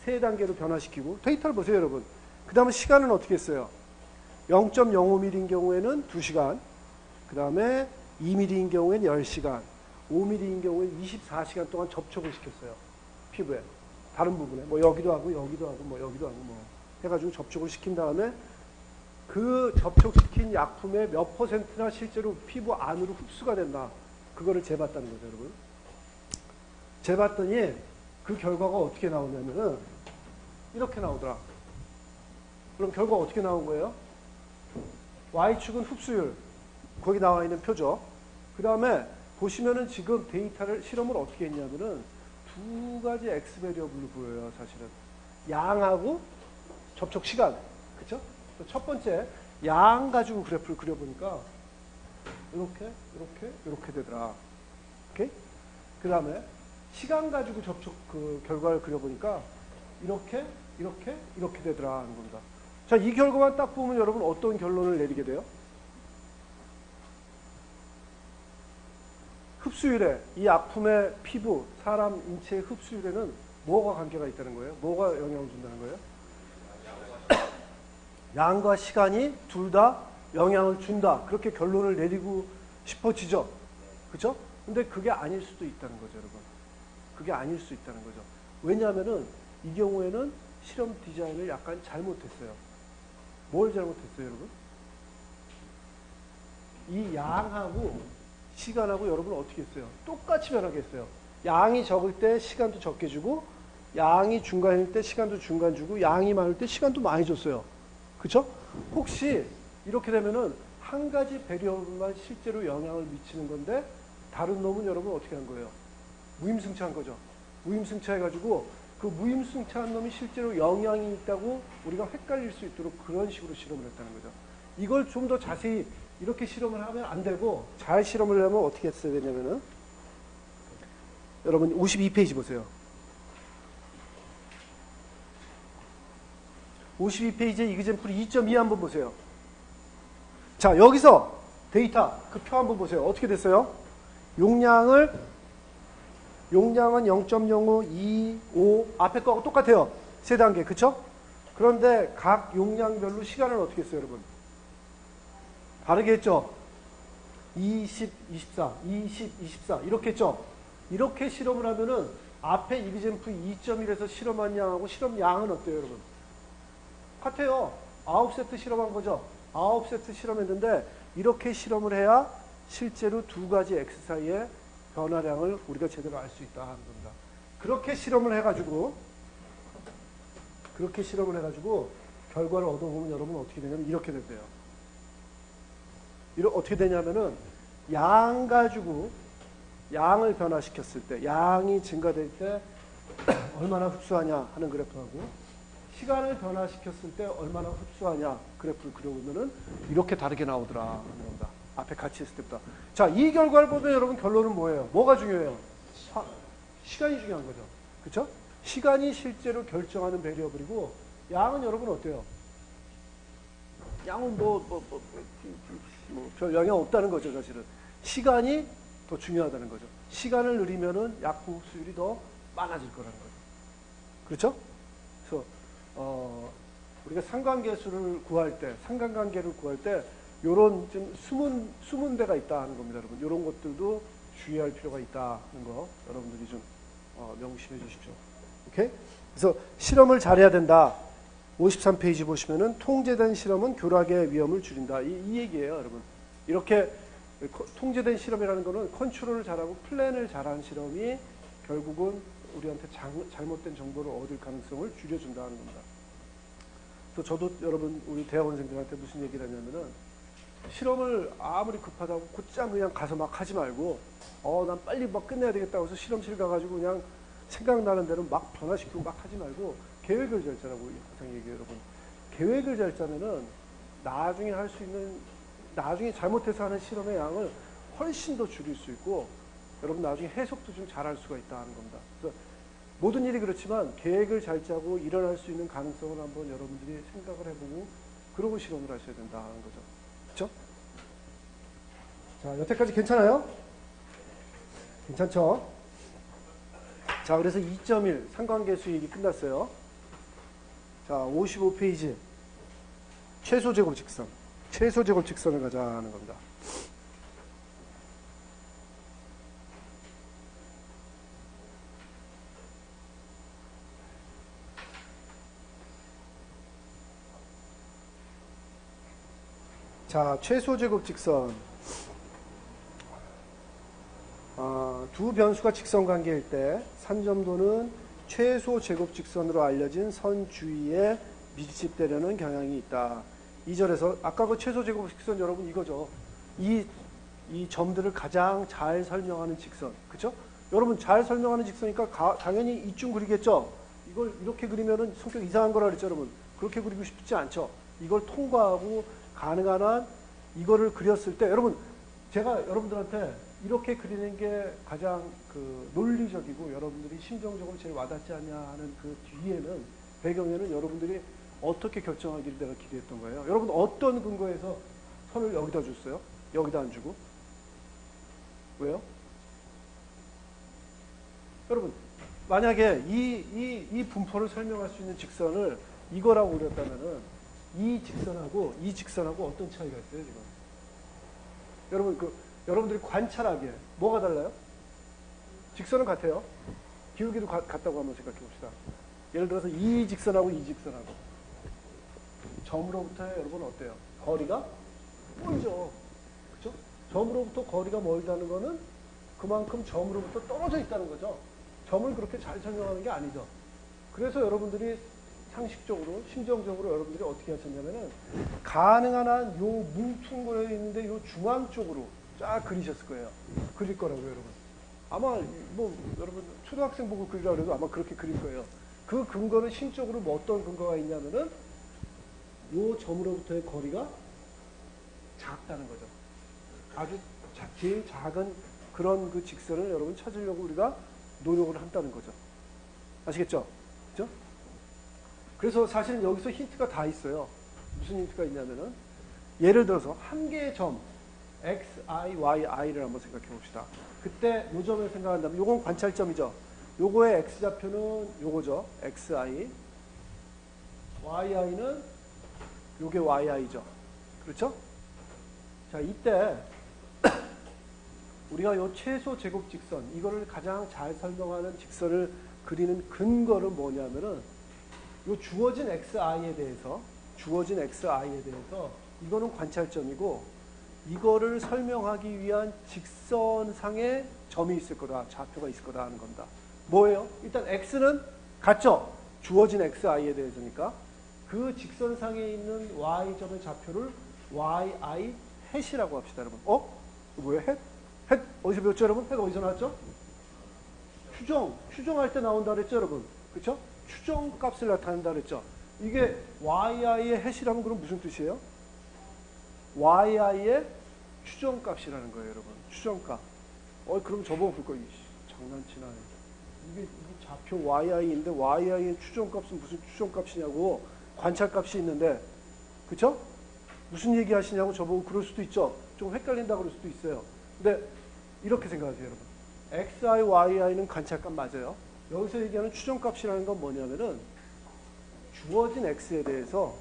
세 단계로 변화시키고 데이터를 보세요, 여러분. 그 다음에 시간은 어떻게 했어요? 0.05mm인 경우에는 2시간, 그 다음에 2mm인 경우에는 10시간, 5mm인 경우에 24시간 동안 접촉을 시켰어요. 피부에. 다른 부분에. 뭐 여기도 하고 여기도 하고 뭐 여기도 하고 뭐 해가지고 접촉을 시킨 다음에 그 접촉시킨 약품의 몇 퍼센트나 실제로 피부 안으로 흡수가 된다. 그거를 재봤다는 거죠, 여러분. 재봤더니 그 결과가 어떻게 나오냐면은 이렇게 나오더라. 그럼 결과가 어떻게 나온 거예요? Y축은 흡수율. 거기 나와 있는 표죠. 그 다음에 보시면은 지금 데이터를, 실험을 어떻게 했냐면은 두 가지 X 베리어블로 보여요, 사실은. 양하고 접촉 시간. 그쵸? 첫 번째, 양 가지고 그래프를 그려보니까 이렇게 되더라. 오케이? 그 다음에 시간 가지고 접촉 그 결과를 그려보니까 이렇게 되더라 하는 겁니다. 자, 이 결과만 딱 보면 여러분 어떤 결론을 내리게 돼요? 흡수율에, 이 약품의 피부, 사람 인체의 흡수율에는 뭐가 관계가 있다는 거예요? 뭐가 영향을 준다는 거예요? 양과 시간이 둘 다 영향을 준다. 그렇게 결론을 내리고 싶어지죠. 그죠? 근데 그게 아닐 수도 있다는 거죠, 여러분. 그게 아닐 수 있다는 거죠. 왜냐하면은 이 경우에는 실험 디자인을 약간 잘못했어요. 뭘 잘못했어요, 여러분? 이 양하고 시간하고 여러분 어떻게 했어요? 똑같이 변하게 했어요. 양이 적을 때 시간도 적게 주고, 양이 중간일 때 시간도 중간 주고, 양이 많을 때 시간도 많이 줬어요. 그쵸? 혹시 이렇게 되면은 한 가지 배리어블만 실제로 영향을 미치는 건데 다른 놈은 여러분 어떻게 한 거예요? 무임승차한 거죠. 무임승차해가지고 그 무임승차한 놈이 실제로 영향이 있다고 우리가 헷갈릴 수 있도록 그런 식으로 실험을 했다는 거죠. 이걸 좀 더 자세히 이렇게 실험을 하면 안 되고, 잘 실험을 하면 어떻게 했어야 되냐면은, 여러분 52페이지 보세요. 52페이지에 이그젠플 2.2 한번 보세요. 자, 여기서 데이터 그 표 한번 보세요. 어떻게 됐어요? 용량은 0.05, 2, 5 앞에 거하고 똑같아요. 세 단계. 그쵸? 그런데 각 용량별로 시간을 어떻게 했어요, 여러분? 다르게 했죠? 20, 24, 20, 24 이렇게 했죠? 이렇게 실험을 하면은 앞에 이그젠플 2.1에서 실험한 양하고 실험 양은 어때요, 여러분? 같아요. 9세트 실험한 거죠. 9세트 실험했는데 이렇게 실험을 해야 실제로 두 가지 X 사이의 변화량을 우리가 제대로 알 수 있다 하는 겁니다. 그렇게 실험을 해가지고 결과를 얻어보면 여러분 어떻게 되냐면 이렇게 된대요. 어떻게 되냐면은 양 가지고 양을 변화시켰을 때, 양이 증가될 때 얼마나 흡수하냐 하는 그래프하고 시간을 변화시켰을 때 얼마나 흡수하냐 그래프를 그려보면은 이렇게 다르게 나오더라 하는 겁니다. 앞에 같이 했을 때보다. 자, 이 결과를 보면 여러분 결론은 뭐예요? 뭐가 중요해요? 시간이 중요한 거죠. 그쵸? 시간이 실제로 결정하는 베리어블이고, 양은 여러분 어때요? 양은 별 영향 없다는 거죠, 사실은. 시간이 더 중요하다는 거죠. 시간을 늘리면은 약품 흡수율이 더 많아질 거라는 거죠. 그렇죠? 그래서 우리가 상관계수를 구할 때, 상관관계를 구할 때 요런 좀 숨은 데가 있다 하는 겁니다, 여러분. 요런 것들도 주의할 필요가 있다는 거 여러분들이 좀 명심해 주십시오. 오케이? 그래서 실험을 잘해야 된다. 53페이지 보시면은 통제된 실험은 교락의 위험을 줄인다. 이 얘기예요, 여러분. 이렇게 통제된 실험이라는 거는 컨트롤을 잘하고 플랜을 잘한 실험이 결국은 우리한테 잘못된 정보를 얻을 가능성을 줄여준다는 겁니다. 그래서 저도 여러분 우리 대학원생들한테 무슨 얘기를 하냐면은 실험을 아무리 급하다고 곧장 그냥 가서 막 하지 말고 난 빨리 막 끝내야 되겠다고 해서 실험실 가가지고 그냥 생각나는 대로 막 변화시키고 막 하지 말고 계획을 잘 짜라고 항상 얘기해요, 여러분. 계획을 잘 짜면은 나중에 할 수 있는, 나중에 잘못해서 하는 실험의 양을 훨씬 더 줄일 수 있고, 여러분 나중에 해석도 좀 잘할 수가 있다 하는 겁니다. 그래서 모든 일이 그렇지만 계획을 잘 짜고 일어날 수 있는 가능성을 한번 여러분들이 생각을 해보고 그러고 실험을 하셔야 된다 하는 거죠. 그렇죠? 자, 여태까지 괜찮아요? 괜찮죠? 자, 그래서 2.1 상관계수 얘기 끝났어요. 자, 55페이지 최소제곱 직선. 최소제곱 직선을 가자 하는 겁니다. 자, 최소 제곱 직선. 두 변수가 직선 관계일 때 산점도는 최소 제곱 직선으로 알려진 선 주위에 밀집되려는 경향이 있다. 2절에서 아까 그 최소 제곱 직선 여러분 이거죠. 이 점들을 가장 잘 설명하는 직선. 그쵸? 여러분 잘 설명하는 직선이니까 당연히 이쯤 그리겠죠? 이걸 이렇게 그리면은 성격 이상한 거라 그랬죠, 여러분? 그렇게 그리고 싶지 않죠? 이걸 통과하고 가능한 한 이거를 그렸을 때, 여러분, 제가 여러분들한테 이렇게 그리는 게 가장 그 논리적이고 여러분들이 심정적으로 제일 와닿지 않냐 하는 그 뒤에는, 배경에는 여러분들이 어떻게 결정하기를 내가 기대했던 거예요. 여러분 어떤 근거에서 선을 여기다 줬어요? 여기다 안 주고? 왜요? 여러분, 만약에 이 분포를 설명할 수 있는 직선을 이거라고 그렸다면은 이 직선하고 어떤 차이가 있어요, 지금? 여러분, 여러분들이 관찰하기에 뭐가 달라요? 직선은 같아요. 기울기도 같다고 한번 생각해 봅시다. 예를 들어서 이 직선하고 이 직선하고 점으로부터 여러분 어때요? 거리가 멀죠. 그렇죠? 점으로부터 거리가 멀다는 거는 그만큼 점으로부터 떨어져 있다는 거죠. 점을 그렇게 잘 설명하는 게 아니죠. 그래서 여러분들이 상식적으로, 심정적으로 여러분들이 어떻게 하셨냐면은 가능한 한 요 뭉퉁거려 있는데 요 중앙 쪽으로 쫙 그리셨을 거예요. 그릴 거라고요, 여러분. 아마 뭐 여러분 초등학생 보고 그리라고 해도 아마 그렇게 그릴 거예요. 그 근거는 심적으로 뭐 어떤 근거가 있냐면은 요 점으로부터의 거리가 작다는 거죠. 아주 제일 작은 그런 그 직선을 여러분 찾으려고 우리가 노력을 한다는 거죠. 아시겠죠? 그죠? 그래서 사실 여기서 힌트가 다 있어요. 무슨 힌트가 있냐면은 예를 들어서 한 개의 점 x, i, y, i를 한번 생각해 봅시다. 그때 요 점을 생각한다면 요건 관찰점이죠. 요거의 x 좌표는 요거죠. xi. yi는 요게 yi죠. 그렇죠? 자, 이때 우리가 요 최소 제곱 직선, 이거를 가장 잘 설명하는 직선을 그리는 근거는 뭐냐면은 요 주어진 xi에 대해서 이거는 관찰점이고 이거를 설명하기 위한 직선상의 점이 있을 거다, 좌표가 있을 거다 하는 겁니다. 뭐예요? 일단 x는 같죠? 주어진 xi에 대해서니까 그 직선상에 있는 y점의 좌표를 yi 햇이라고 합시다, 여러분. 뭐예요? 햇? 햇 어디서 배웠죠, 여러분? 햇 어디서 나왔죠? 추정할 때 나온다 그랬죠, 여러분? 그렇죠? 추정값을 나타낸다 그랬죠. 이게 yi의 햇이라면 그럼 무슨 뜻이에요? yi의 추정값이라는 거예요, 여러분. 추정값. 그럼 저보고 그럴 거예요. 장난치나. 이게 좌표 yi인데 yi의 추정값은 무슨 추정값이냐고. 관찰값이 있는데, 그쵸? 무슨 얘기 하시냐고 저보고 그럴 수도 있죠. 좀 헷갈린다 그럴 수도 있어요. 근데 이렇게 생각하세요, 여러분. xi, yi는 관찰값 맞아요. 여기서 얘기하는 추정값이라는 건 뭐냐면은 주어진 x에 대해서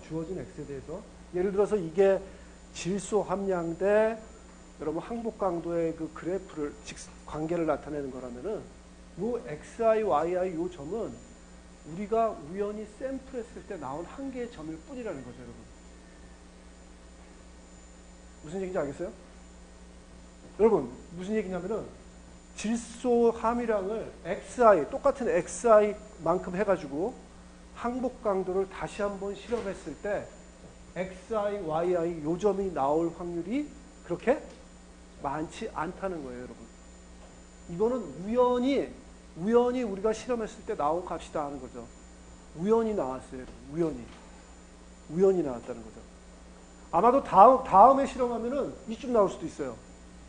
예를 들어서 이게 질소 함량 대 여러분 항복 강도의 그 그래프를 관계를 나타내는 거라면은 요 xi, yi 요 점은 우리가 우연히 샘플했을 때 나온 한 개의 점일 뿐이라는 거죠, 여러분. 무슨 얘기인지 알겠어요? 여러분, 무슨 얘기냐면은 질소 함유량을 xi, 똑같은 xi만큼 해가지고 항복 강도를 다시 한번 실험했을 때 xi, yi 요 점이 나올 확률이 그렇게 많지 않다는 거예요, 여러분. 이거는 우연히 우리가 실험했을 때 나온 값이다 하는 거죠. 우연히 나왔어요, 우연히 나왔다는 거죠. 아마도 다음에 실험하면은 이쯤 나올 수도 있어요.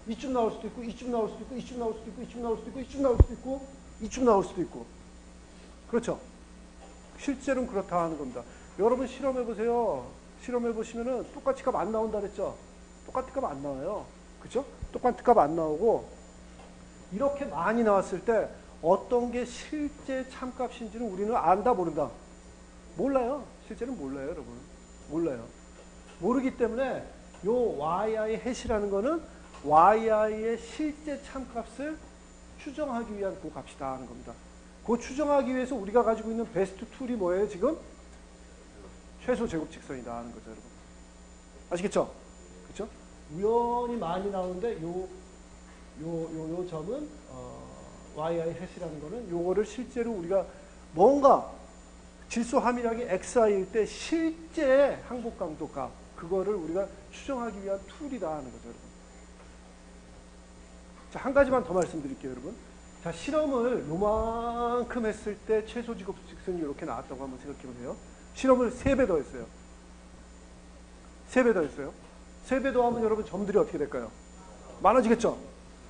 이쯤 나올 수도 있고, 이쯤 나올 수도 있고, 이쯤 나올 수도 있고, 이쯤 나올 수도 있고, 이쯤 나올 수도 있고, 이쯤 나올 수도 있고. 그렇죠? 실제로는 그렇다 하는 겁니다. 여러분 실험해보세요. 실험해보시면은 똑같이 값 안 나온다 그랬죠? 똑같은 값 안 나와요. 그렇죠? 똑같은 값 안 나오고 이렇게 많이 나왔을 때 어떤 게 실제 참값인지는 우리는 안다 모른다? 몰라요. 실제는 몰라요, 여러분. 몰라요. 모르기 때문에 요 yi 햇이라는 거는 yi의 실제 참값을 추정하기 위한 그 값이다 하는 겁니다. 그 추정하기 위해서 우리가 가지고 있는 베스트 툴이 뭐예요, 지금? 최소 제곱 직선이다 하는 거죠, 여러분. 아시겠죠? 그쵸? 우연히 많이 나오는데 요 점은 yi hat이라는 거는 요거를 실제로 우리가 뭔가 질소 함유량이 xi일 때 실제 항복 강도 값 그거를 우리가 추정하기 위한 툴이다 하는 거죠, 여러분. 자, 한 가지만 더 말씀드릴게요, 여러분. 자, 실험을 요만큼 했을 때 최소 지급 직선이 이렇게 나왔다고 한번 생각해 보세요. 실험을 3배 더 했어요. 3배 더 했어요. 3배 더 하면 여러분 점들이 어떻게 될까요? 많아지겠죠?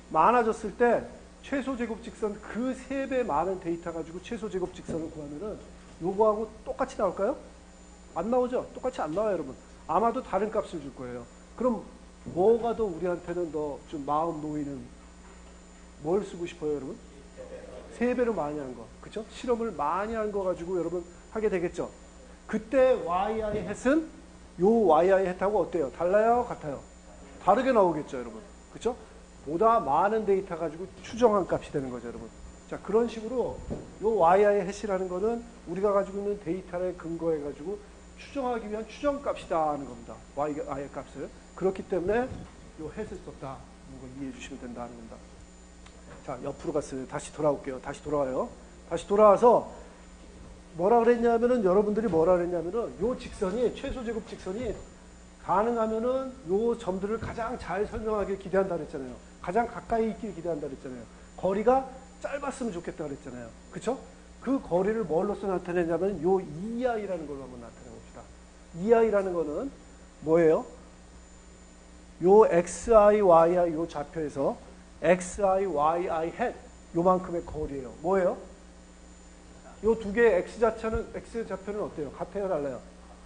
많아졌을 때 최소 제곱 직선 그 3배 많은 데이터 가지고 최소 제곱 직선을 구하면은 요거하고 똑같이 나올까요? 안 나오죠? 똑같이 안 나와요, 여러분. 아마도 다른 값을 줄 거예요. 그럼 뭐가 더 우리한테는 더 좀 마음 놓이는 뭘 쓰고 싶어요, 여러분? 3배로 많이 한 거. 그쵸? 실험을 많이 한 거 가지고 여러분 하게 되겠죠? 그때 yi hat은 요 yi hat하고 어때요? 달라요? 같아요? 다르게 나오겠죠, 여러분. 그쵸? 보다 많은 데이터 가지고 추정한 값이 되는 거죠, 여러분. 자, 그런 식으로 요 yi hat이라는 거는 우리가 가지고 있는 데이터를 근거해 가지고 추정하기 위한 추정 값이다 하는 겁니다. yi 값을. 그렇기 때문에 요 hat을 썼다. 이거 이해해 주시면 된다 하는 겁니다. 자, 옆으로 갔어요. 다시 돌아올게요. 다시 돌아와요. 다시 돌아와서 뭐라 그랬냐면은 여러분들이 뭐라 그랬냐면은 요 직선이 최소 제곱 직선이 가능하면은 요 점들을 가장 잘 설명하길 기대한다 그랬잖아요. 가장 가까이 있길 기대한다 그랬잖아요. 거리가 짧았으면 좋겠다 그랬잖아요. 그쵸? 그 거리를 뭘로써 나타내냐면 요 EI라는 걸로 한번 나타내 봅시다. EI라는 거는 뭐예요? 요 XI, YI 요 좌표에서 XI, YI hat 요만큼의 거리예요. 뭐예요? 요 두 개의 X 좌표는 어때요? 같아요, 달라요?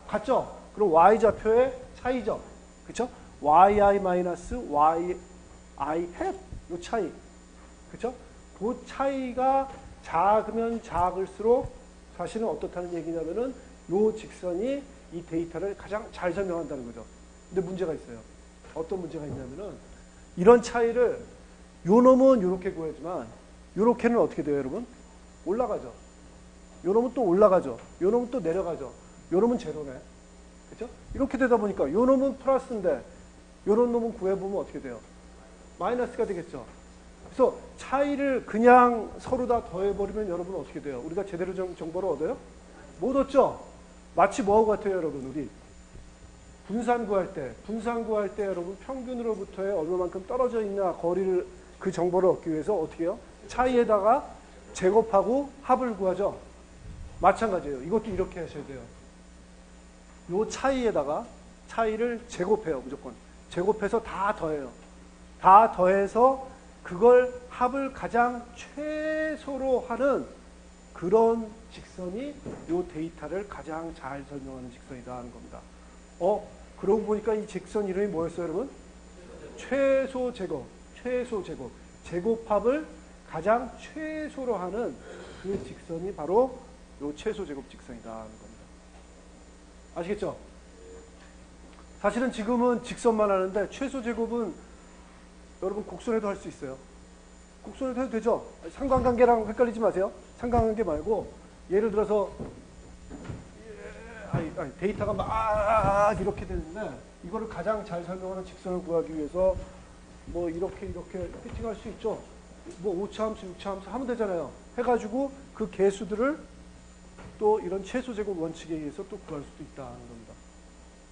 같죠? 그럼 Y 좌표의 차이죠. 그쵸? yi-yi hat 요 차이. 그쵸? 그 차이가 작으면 작을수록 사실은 어떻다는 얘기냐면은 요 직선이 이 데이터를 가장 잘 설명한다는 거죠. 근데 문제가 있어요. 어떤 문제가 있냐면은 이런 차이를 요 놈은 요렇게 구하지만 요렇게는 어떻게 돼요, 여러분? 올라가죠. 요 놈은 또 올라가죠. 요 놈은 또 내려가죠. 요 놈은 제로네. 그죠? 이렇게 되다 보니까 요 놈은 플러스인데 요런 놈은 구해보면 어떻게 돼요? 마이너스가 되겠죠. 그래서 차이를 그냥 서로 다 더해버리면 여러분 어떻게 돼요? 우리가 제대로 정보를 얻어요? 못 얻죠? 마치 뭐하고 같아요, 여러분? 우리 분산 구할 때 여러분 평균으로부터의 얼마만큼 떨어져 있나 거리를 그 정보를 얻기 위해서 어떻게 해요? 차이에다가 제곱하고 합을 구하죠. 마찬가지예요. 이것도 이렇게 하셔야 돼요. 요 차이에다가 차이를 제곱해요. 무조건. 제곱해서 다 더해요. 다 더해서 그걸 합을 가장 최소로 하는 그런 직선이 요 데이터를 가장 잘 설명하는 직선이다 하는 겁니다. 그러고 보니까 이 직선 이름이 뭐였어요, 여러분? 최소 제곱. 제곱합을 가장 최소로 하는 그 직선이 바로 요 최소 제곱 직선이다 하는 겁니다. 아시겠죠? 사실은 지금은 직선만 하는데 최소 제곱은 여러분 곡선에도 할 수 있어요. 곡선에도 해도 되죠? 상관관계랑 헷갈리지 마세요. 상관관계 말고 예를 들어서 데이터가 막 이렇게 되는데 이거를 가장 잘 설명하는 직선을 구하기 위해서 뭐 이렇게 피팅할 수 있죠. 뭐 5차 함수, 6차 함수 하면 되잖아요. 해가지고 그 개수들을 또 이런 최소 제곱 원칙에 의해서 또 구할 수도 있다는 겁니다.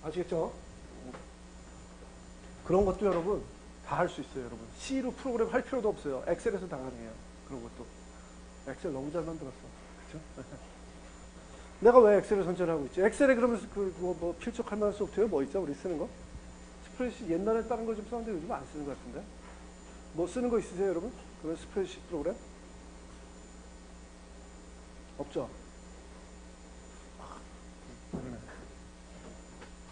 아시겠죠? 그런 것도 여러분 다 할 수 있어요, 여러분. C로 프로그램 할 필요도 없어요. 엑셀에서 다 가능해요. 그런 것도. 엑셀 너무 잘 만들었어. 그쵸? 내가 왜 엑셀을 선전하고 있지? 엑셀에 그러면 뭐 필적할 만한 소프트웨어 뭐 있죠? 우리 쓰는 거? 스프레드시트 옛날에 다른 거 좀 썼는데 요즘 안 쓰는 것 같은데? 뭐 쓰는 거 있으세요, 여러분? 그런 스프레드시트 프로그램? 없죠? 그러네.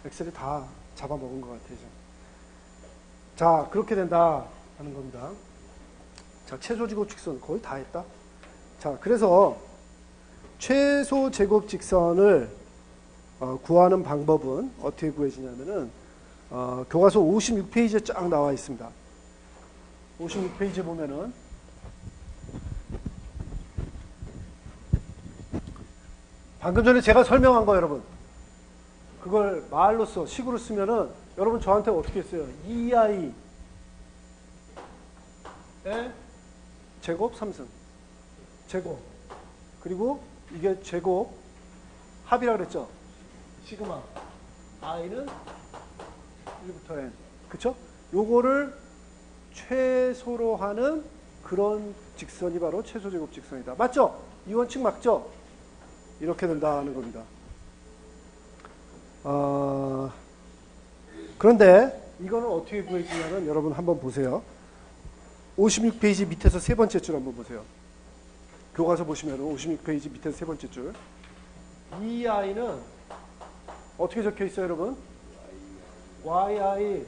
엑셀이 다 잡아먹은 것 같아요, 지금. 자, 그렇게 된다 하는 겁니다. 자, 최소 제곱 직선 거의 다 했다. 자, 그래서 최소 제곱 직선을 구하는 방법은 어떻게 구해지냐면은 교과서 56페이지에 쫙 나와 있습니다. 56페이지에 보면은 방금 전에 제가 설명한 거 여러분 그걸 말로써 식으로 쓰면은 여러분 저한테 어떻게 했어요? 2i의 제곱 3승. 제곱. 그리고 이게 제곱 합이라 그랬죠? 시그마. i는 1부터 n. 그쵸? 요거를 최소로 하는 그런 직선이 바로 최소제곱 직선이다. 맞죠? 이 원칙 맞죠? 이렇게 된다는 겁니다. 그런데 이거는 어떻게 구해지냐면 여러분 한번 보세요. 56페이지 밑에서 세 번째 줄 한번 보세요. 교과서 보시면 56페이지 밑에서 세 번째 줄. 이 i는 어떻게 적혀 있어요, 여러분? yi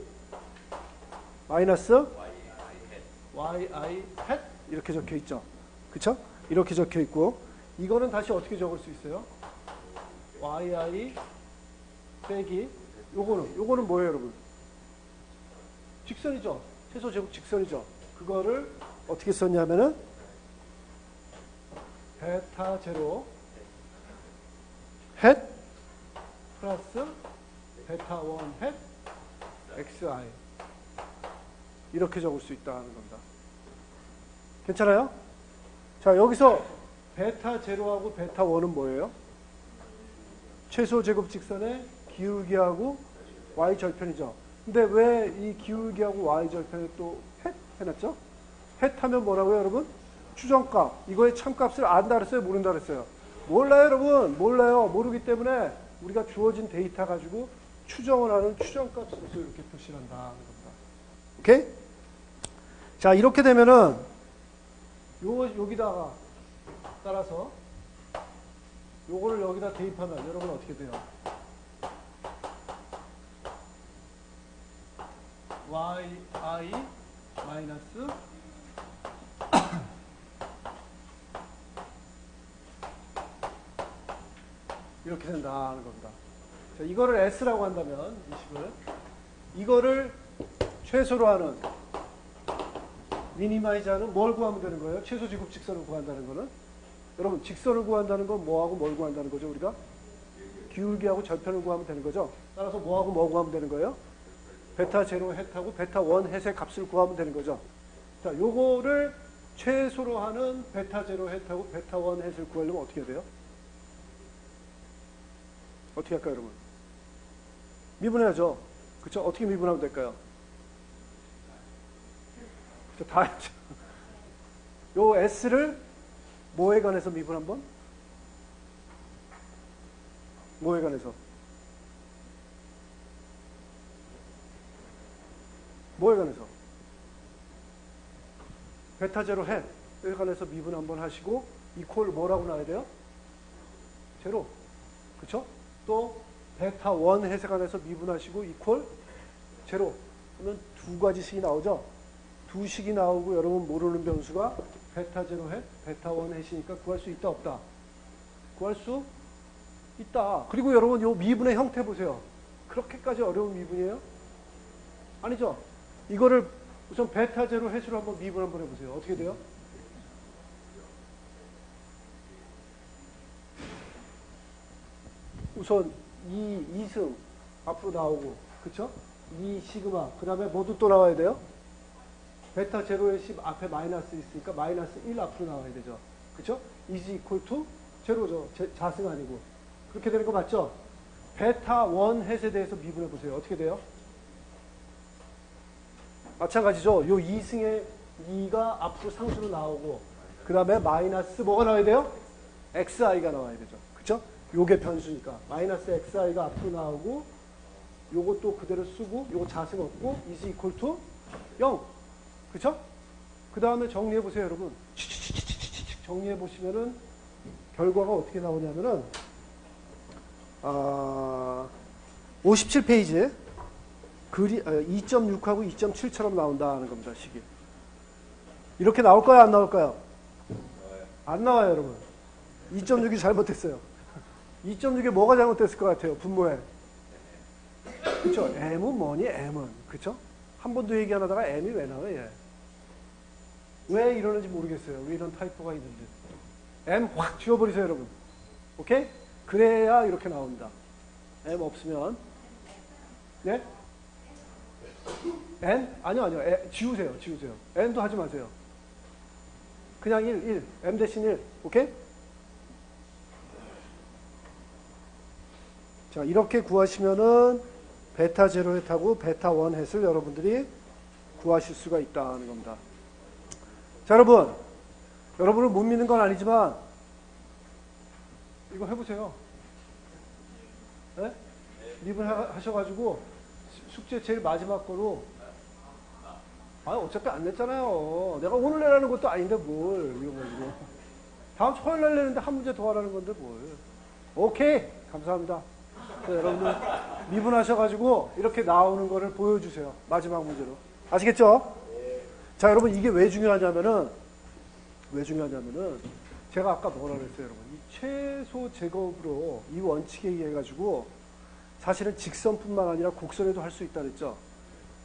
마이너스 yi hat 이렇게 적혀 있죠. 그쵸? 이렇게 적혀 있고 이거는 다시 어떻게 적을 수 있어요? yi 빼기 요거는 뭐예요, 여러분? 직선이죠. 최소 제곱 직선이죠. 그거를 어떻게 썼냐면은 베타 제로 햇 플러스 베타 원 햇 xi 이렇게 적을 수 있다는 겁니다. 괜찮아요? 자, 여기서 베타 제로하고 베타 원은 뭐예요? 최소 제곱 직선의 기울기하고 y 절편이죠. 근데 왜 이 기울기하고 y 절편에 또 햇 해놨죠? 햇 하면 뭐라고요, 여러분? 추정값. 이거의 참값을 안다 그랬어요? 모른다 그랬어요? 몰라요, 여러분. 몰라요. 모르기 때문에 우리가 주어진 데이터 가지고 추정을 하는 추정값으로서 이렇게 표시를 한다는 겁니다. 오케이? 자, 이렇게 되면은 여기다가 따라서 요거를 여기다 대입하면 여러분 어떻게 돼요? yi 마이너스 이렇게 된다는 겁니다. 자, 이거를 S라고 한다면 이 식을 이거를 최소로 하는 미니마이즈하는 뭘 구하면 되는 거예요? 최소 제곱 직선을 구한다는 거는 여러분 직선을 구한다는 건 뭐하고 뭘 구한다는 거죠? 우리가 기울기하고 절편을 구하면 되는 거죠. 따라서 뭐하고 뭐 구하면 되는 거예요? 베타 제로 햇하고 베타 원 햇의 값을 구하면 되는 거죠. 자, 요거를 최소로 하는 베타 제로 햇하고 베타 원 햇을 구하려면 어떻게 해야 돼요? 어떻게 할까요, 여러분? 미분해야죠. 그쵸? 어떻게 미분하면 될까요? 그쵸? 다 해야죠. 요 S를 뭐에 관해서 미분 한번? 뭐에 관해서? 뭐에 관해서? 베타 제로 햇에 관해서 미분 한번 하시고 이퀄 뭐라고 나와야 돼요? 제로. 그쵸? 또 베타 원 햇에 관해서 미분하시고 이퀄 제로. 그러면 두 가지씩이 나오죠? 두 식이 나오고 여러분 모르는 변수가 베타 제로 햇, 베타 원 햇이니까 구할 수 있다 없다? 구할 수 있다. 그리고 여러분 요 미분의 형태 보세요. 그렇게까지 어려운 미분이에요? 아니죠? 이거를 우선 베타 제로 햇으로 한번 미분 한번 해보세요. 어떻게 돼요? 우선 이 2승 앞으로 나오고 그쵸? 이 시그마 그 다음에 뭐도 또 나와야 돼요? 베타 제로의 10 앞에 마이너스 있으니까 마이너스 1 앞으로 나와야 되죠. 그쵸? is equal to 제로죠. 자승 아니고. 그렇게 되는 거 맞죠? 베타 원 햇에 대해서 미분해 보세요. 어떻게 돼요? 마찬가지죠. 요 2승의 2가 앞으로 상수로 나오고 그 다음에 마이너스 뭐가 나와야 돼요? xi가 나와야 되죠. 그쵸? 요게 변수니까 마이너스 xi가 앞으로 나오고 요것도 그대로 쓰고 요거 자승 없고 is equal to 0. 그쵸? 그 다음에 정리해 보세요, 여러분. 정리해 보시면은 결과가 어떻게 나오냐면은 57페이지에 글이 2.6하고 2.7처럼 나온다는 겁니다. 식이. 이렇게 나올까요? 안 나올까요? 안 나와요, 여러분. 2.6이 잘못됐어요. 2.6에 뭐가 잘못됐을 것 같아요? 분모에. 그쵸? M은 뭐니? M은. 그쵸? 한 번도 얘기 안 하다가 M이 왜 나와요? 얘? 왜 이러는지 모르겠어요. 왜 이런 타이포가 있는지. M 확 지워버리세요, 여러분. 오케이? 그래야 이렇게 나옵니다. M 없으면. 네? n? 아니요. 지우세요. n도 하지 마세요. 그냥 1. m 대신 1. 오케이? 자, 이렇게 구하시면은 베타 제로 햇하고 베타 원 햇을 여러분들이 구하실 수가 있다는 겁니다. 자, 여러분을 못 믿는 건 아니지만 이거 해보세요. 네? 미분 하셔가지고 숙제 제일 마지막 거로 어차피 안 냈잖아요. 내가 오늘 내라는 것도 아닌데 뭘 이거 가지고 다음 주 화요일 날 내는데 한 문제 더 하라는 건데 뭘. 오케이, 감사합니다. 자, 여러분들 미분하셔가지고 이렇게 나오는 거를 보여주세요. 마지막 문제로. 아시겠죠? 자, 여러분 이게 왜 중요하냐면은 제가 아까 뭐라 그랬어요, 여러분. 이 최소 제곱으로 이 원칙에 의해 가지고 사실은 직선뿐만 아니라 곡선에도 할 수 있다 그랬죠.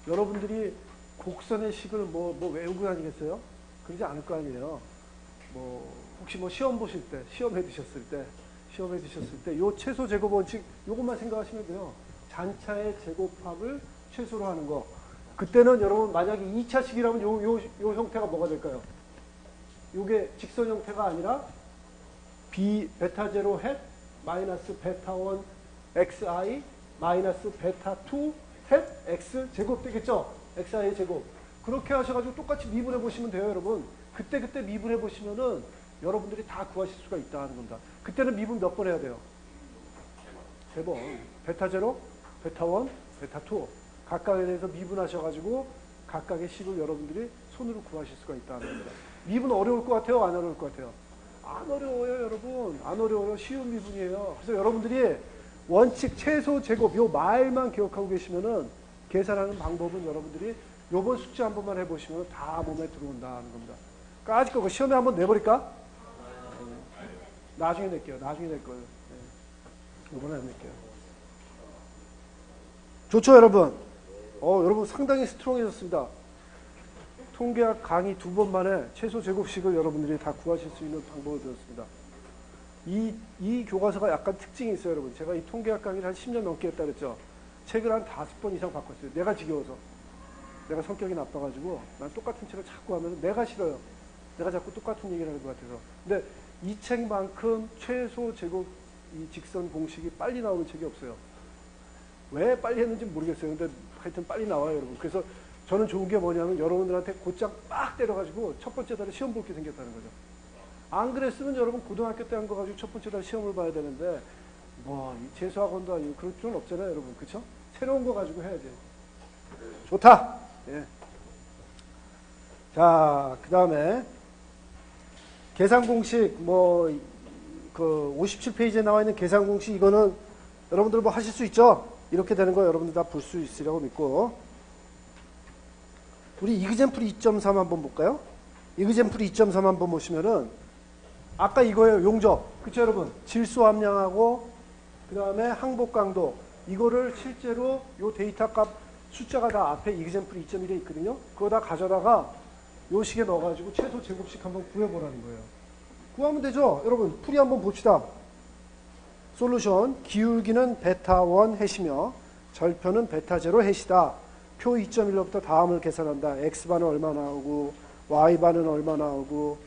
여러분들이 곡선의 식을 뭐 외우고 다니겠어요? 그러지 않을 거 아니에요. 혹시 시험 보실 때, 시험해 드셨을 때 요 최소 제곱 원칙 요것만 생각하시면 돼요. 잔차의 제곱합을 최소로 하는 거. 그때는 여러분 만약에 2차식이라면 요 형태가 뭐가 될까요? 요게 직선 형태가 아니라 베타 제로 햇 마이너스 베타 원 xi 마이너스 베타 2 햇 x 제곱 되겠죠? xi의 제곱. 그렇게 하셔가지고 똑같이 미분해 보시면 돼요, 여러분. 그때 미분해 보시면은 여러분들이 다 구하실 수가 있다는 겁니다. 그때는 미분 몇 번 해야 돼요? 3번. 베타 제로, 베타 원, 베타 2. 각각에 대해서 미분하셔가지고 각각의 식을 여러분들이 손으로 구하실 수가 있다는 겁니다. 미분 어려울 것 같아요? 안 어려울 것 같아요? 안 어려워요, 여러분. 안 어려워요. 쉬운 미분이에요. 그래서 여러분들이 원칙 최소 제곱 요 말만 기억하고 계시면은 계산하는 방법은 여러분들이 요번 숙제 한 번만 해보시면 다 몸에 들어온다는 겁니다. 그러니까 아직 거 시험에 한번 내버릴까? 나중에 낼게요. 나중에 낼 거예요. 이번에 안 낼게요. 좋죠, 여러분? 여러분 상당히 스트롱해졌습니다. 통계학 강의 2번 만에 최소 제곱식을 여러분들이 다 구하실 수 있는 방법을 드렸습니다. 이 교과서가 약간 특징이 있어요, 여러분. 제가 이 통계학 강의를 한 10년 넘게 했다 그랬죠. 책을 한 5번 이상 바꿨어요. 내가 지겨워서. 내가 성격이 나빠가지고 난 똑같은 책을 자꾸 하면 내가 싫어요. 내가 자꾸 똑같은 얘기를 하는 것 같아서. 근데 이 책만큼 최소 제곱 이 직선 공식이 빨리 나오는 책이 없어요. 왜 빨리 했는지 모르겠어요. 근데 하여튼 빨리 나와요, 여러분. 그래서 저는 좋은 게 뭐냐면 여러분들한테 곧장 빡 때려가지고 첫 번째 달에 시험 볼 게 생겼다는 거죠. 안 그랬으면 여러분 고등학교 때 한 거 가지고 첫 번째 달 시험을 봐야 되는데 이 재수학원도 아니고 그럴 필요는 없잖아요, 여러분. 그쵸? 새로운 거 가지고 해야지. 좋다. 예. 자, 그 다음에 계산 공식 그 57페이지에 나와 있는 계산 공식 이거는 여러분들 하실 수 있죠? 이렇게 되는 거 여러분들 다 볼 수 있으려고 믿고 우리 이그젠플 2.3 한번 볼까요? 이그젠플 2.3 한번 보시면은 아까 이거예요. 용접. 그쵸, 여러분? 질소 함량하고 그 다음에 항복 강도 이거를 실제로 요 데이터 값 숫자가 다 앞에 이그젠플 2.1에 있거든요. 그거 다 가져다가 요 식에 넣어가지고 최소 제곱식 한번 구해보라는 거예요. 구하면 되죠? 여러분 풀이 한번 봅시다. 솔루션. 기울기는 베타 1 햇이며 절편은 베타 제로 햇이다. 표 2.1로부터 다음을 계산한다. x반은 얼마 나오고 y반은 얼마 나오고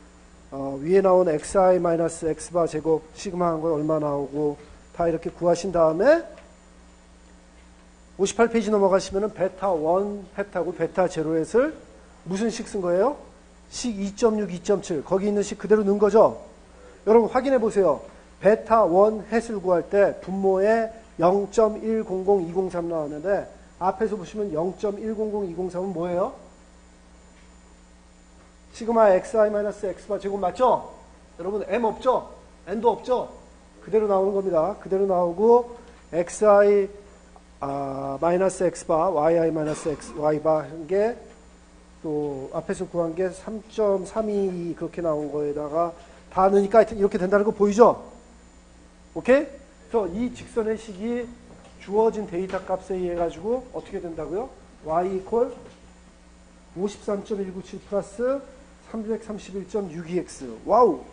위에 나온 xi-x바 제곱 시그마한 건 얼마 나오고 다 이렇게 구하신 다음에 58페이지 넘어가시면은 베타 1 햇하고 베타 제로 햇을 무슨 식 쓴 거예요? 식 2.6, 2.7 거기 있는 식 그대로 넣은 거죠? 여러분 확인해 보세요. 베타 1 햇을 구할 때 분모에 0.100203 나왔는데 앞에서 보시면 0.100203은 뭐예요? 시그마 xi-x바 제곱 맞죠? 여러분 m 없죠? n도 없죠? 그대로 나오는 겁니다. 그대로 나오고 xi 마이너스 x바 yi-x y바 한 게 또 앞에서 구한 게 3.322 그렇게 나온 거에다가 다 넣으니까 하여튼 이렇게 된다는 거 보이죠? 오케이? 그래서 이 직선의 식이 주어진 데이터 값에 의해 가지고 어떻게 된다고요? y 이퀄 53.197 플러스 331.62x. 와우!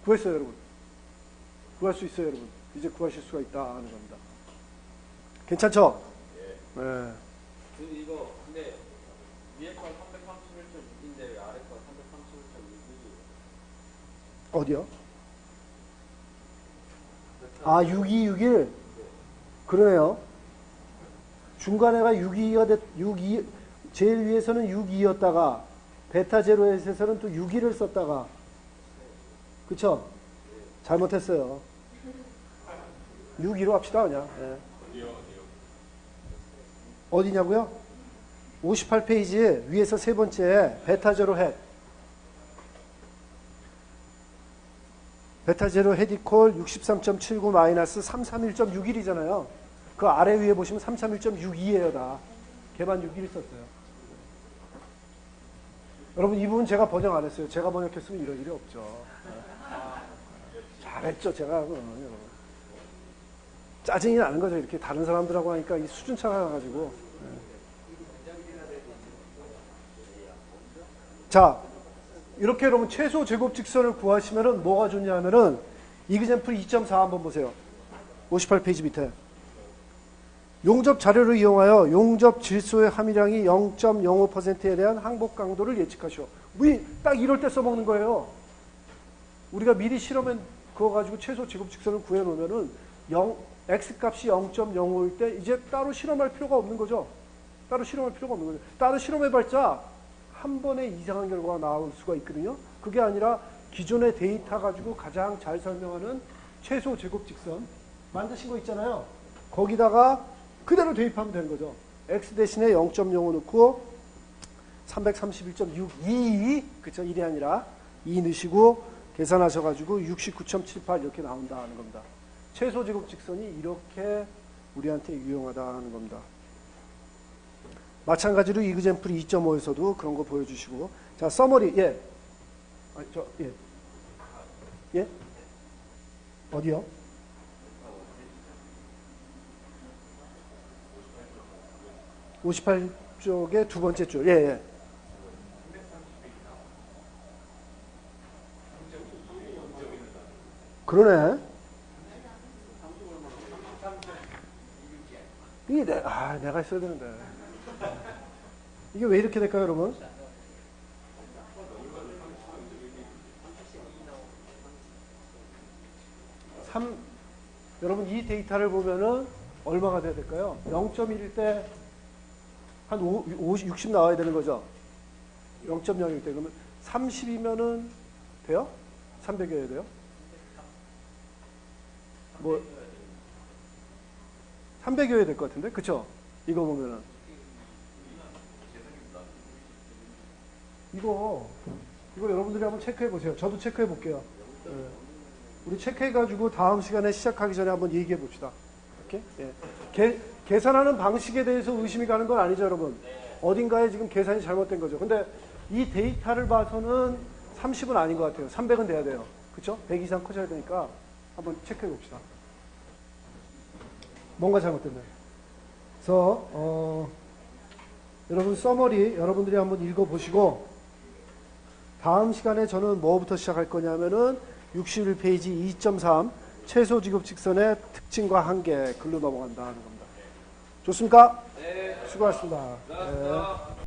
구했어요, 여러분. 구할 수 있어요, 여러분. 이제 구하실 수가 있다는 겁니다. 괜찮죠? 네. 이거 근데 위에 거 331.6인데 왜 아래 거 331.6이지? 어디요? 아, 6261. 그러네요. 중간에가 62, 제일 위에서는 62였다가, 베타 제로에서는 또 62를 썼다가, 그쵸? 잘못했어요. 62로 합시다, 그냥. 예. 어디냐고요? 58페이지 위에서 세 번째, 베타 제로 헷. 베타 제로 헷 이퀄 63.79 마이너스 331.61이잖아요. 그 아래 위에 보시면 331.62예요, 다. 개만 61 썼어요. 여러분, 이 부분 제가 번역 안 했어요. 제가 번역했으면 이런 일이 없죠. 잘했죠, 제가. 짜증이 나는 거죠. 이렇게 다른 사람들하고 하니까 이 수준차가 나가지고. 자, 이렇게 여러분 최소 제곱 직선을 구하시면은 뭐가 좋냐면은 이그젬플 2.4 한번 보세요. 58페이지 밑에. 용접 자료를 이용하여 용접 질소의 함유량이 0.05%에 대한 항복 강도를 예측하시오. 우리 딱 이럴 때 써먹는 거예요. 우리가 미리 실험에 그거 가지고 최소 제곱 직선을 구해 놓으면은 x 값이 0.05일 때 이제 따로 실험할 필요가 없는 거죠. 따로 실험할 필요가 없는 거죠. 따로 실험해봤자 한 번에 이상한 결과가 나올 수가 있거든요. 그게 아니라 기존의 데이터 가지고 가장 잘 설명하는 최소 제곱 직선 만드신 거 있잖아요. 거기다가 그대로 대입하면 되는 거죠. x 대신에 0.05 넣고 331.622 그쵸? 1이 아니라 2 넣으시고 계산하셔가지고 69.78 이렇게 나온다 하는 겁니다. 최소 제곱 직선이 이렇게 우리한테 유용하다 하는 겁니다. 마찬가지로 이그젬플 2.5에서도 그런 거 보여주시고. 자, 서머리. 예. 예. 예? 어디요? (58쪽의) 두 번째 줄. 예, 예. 그러네. 이게 내가 했어야 되는데. 이게 왜 이렇게 될까요, 여러분? 여러분, 이 데이터를 보면은 얼마가 돼야 될까요? 0.1일 때 한 60 나와야 되는 거죠? 0.0일 때. 그러면 30이면은 돼요? 300이어야 돼요? 뭐, 300여야 될 것 같은데? 그쵸? 이거 보면은. 이거 여러분들이 한번 체크해 보세요. 저도 체크해 볼게요. 예. 우리 체크해 가지고 다음 시간에 시작하기 전에 한번 얘기해 봅시다. 이렇게? 예. 계산하는 방식에 대해서 의심이 가는 건 아니죠, 여러분. 어딘가에 지금 계산이 잘못된 거죠. 근데 이 데이터를 봐서는 30은 아닌 것 같아요. 300은 돼야 돼요. 그쵸? 100 이상 커져야 되니까 한번 체크해 봅시다. 뭔가 잘못됐네. 그래서 여러분 서머리 여러분들이 한번 읽어보시고 다음 시간에 저는 뭐부터 시작할 거냐면은 61페이지 2.3 최소 지급 직선의 특징과 한계 글로 넘어간다 하는 겁니다. 좋습니까? 네. 수고하셨습니다. 고맙습니다. 네.